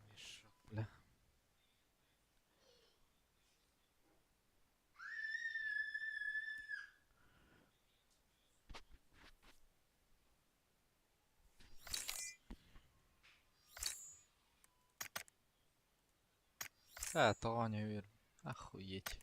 Мешок, бля. Да, то не верю. Охуеть.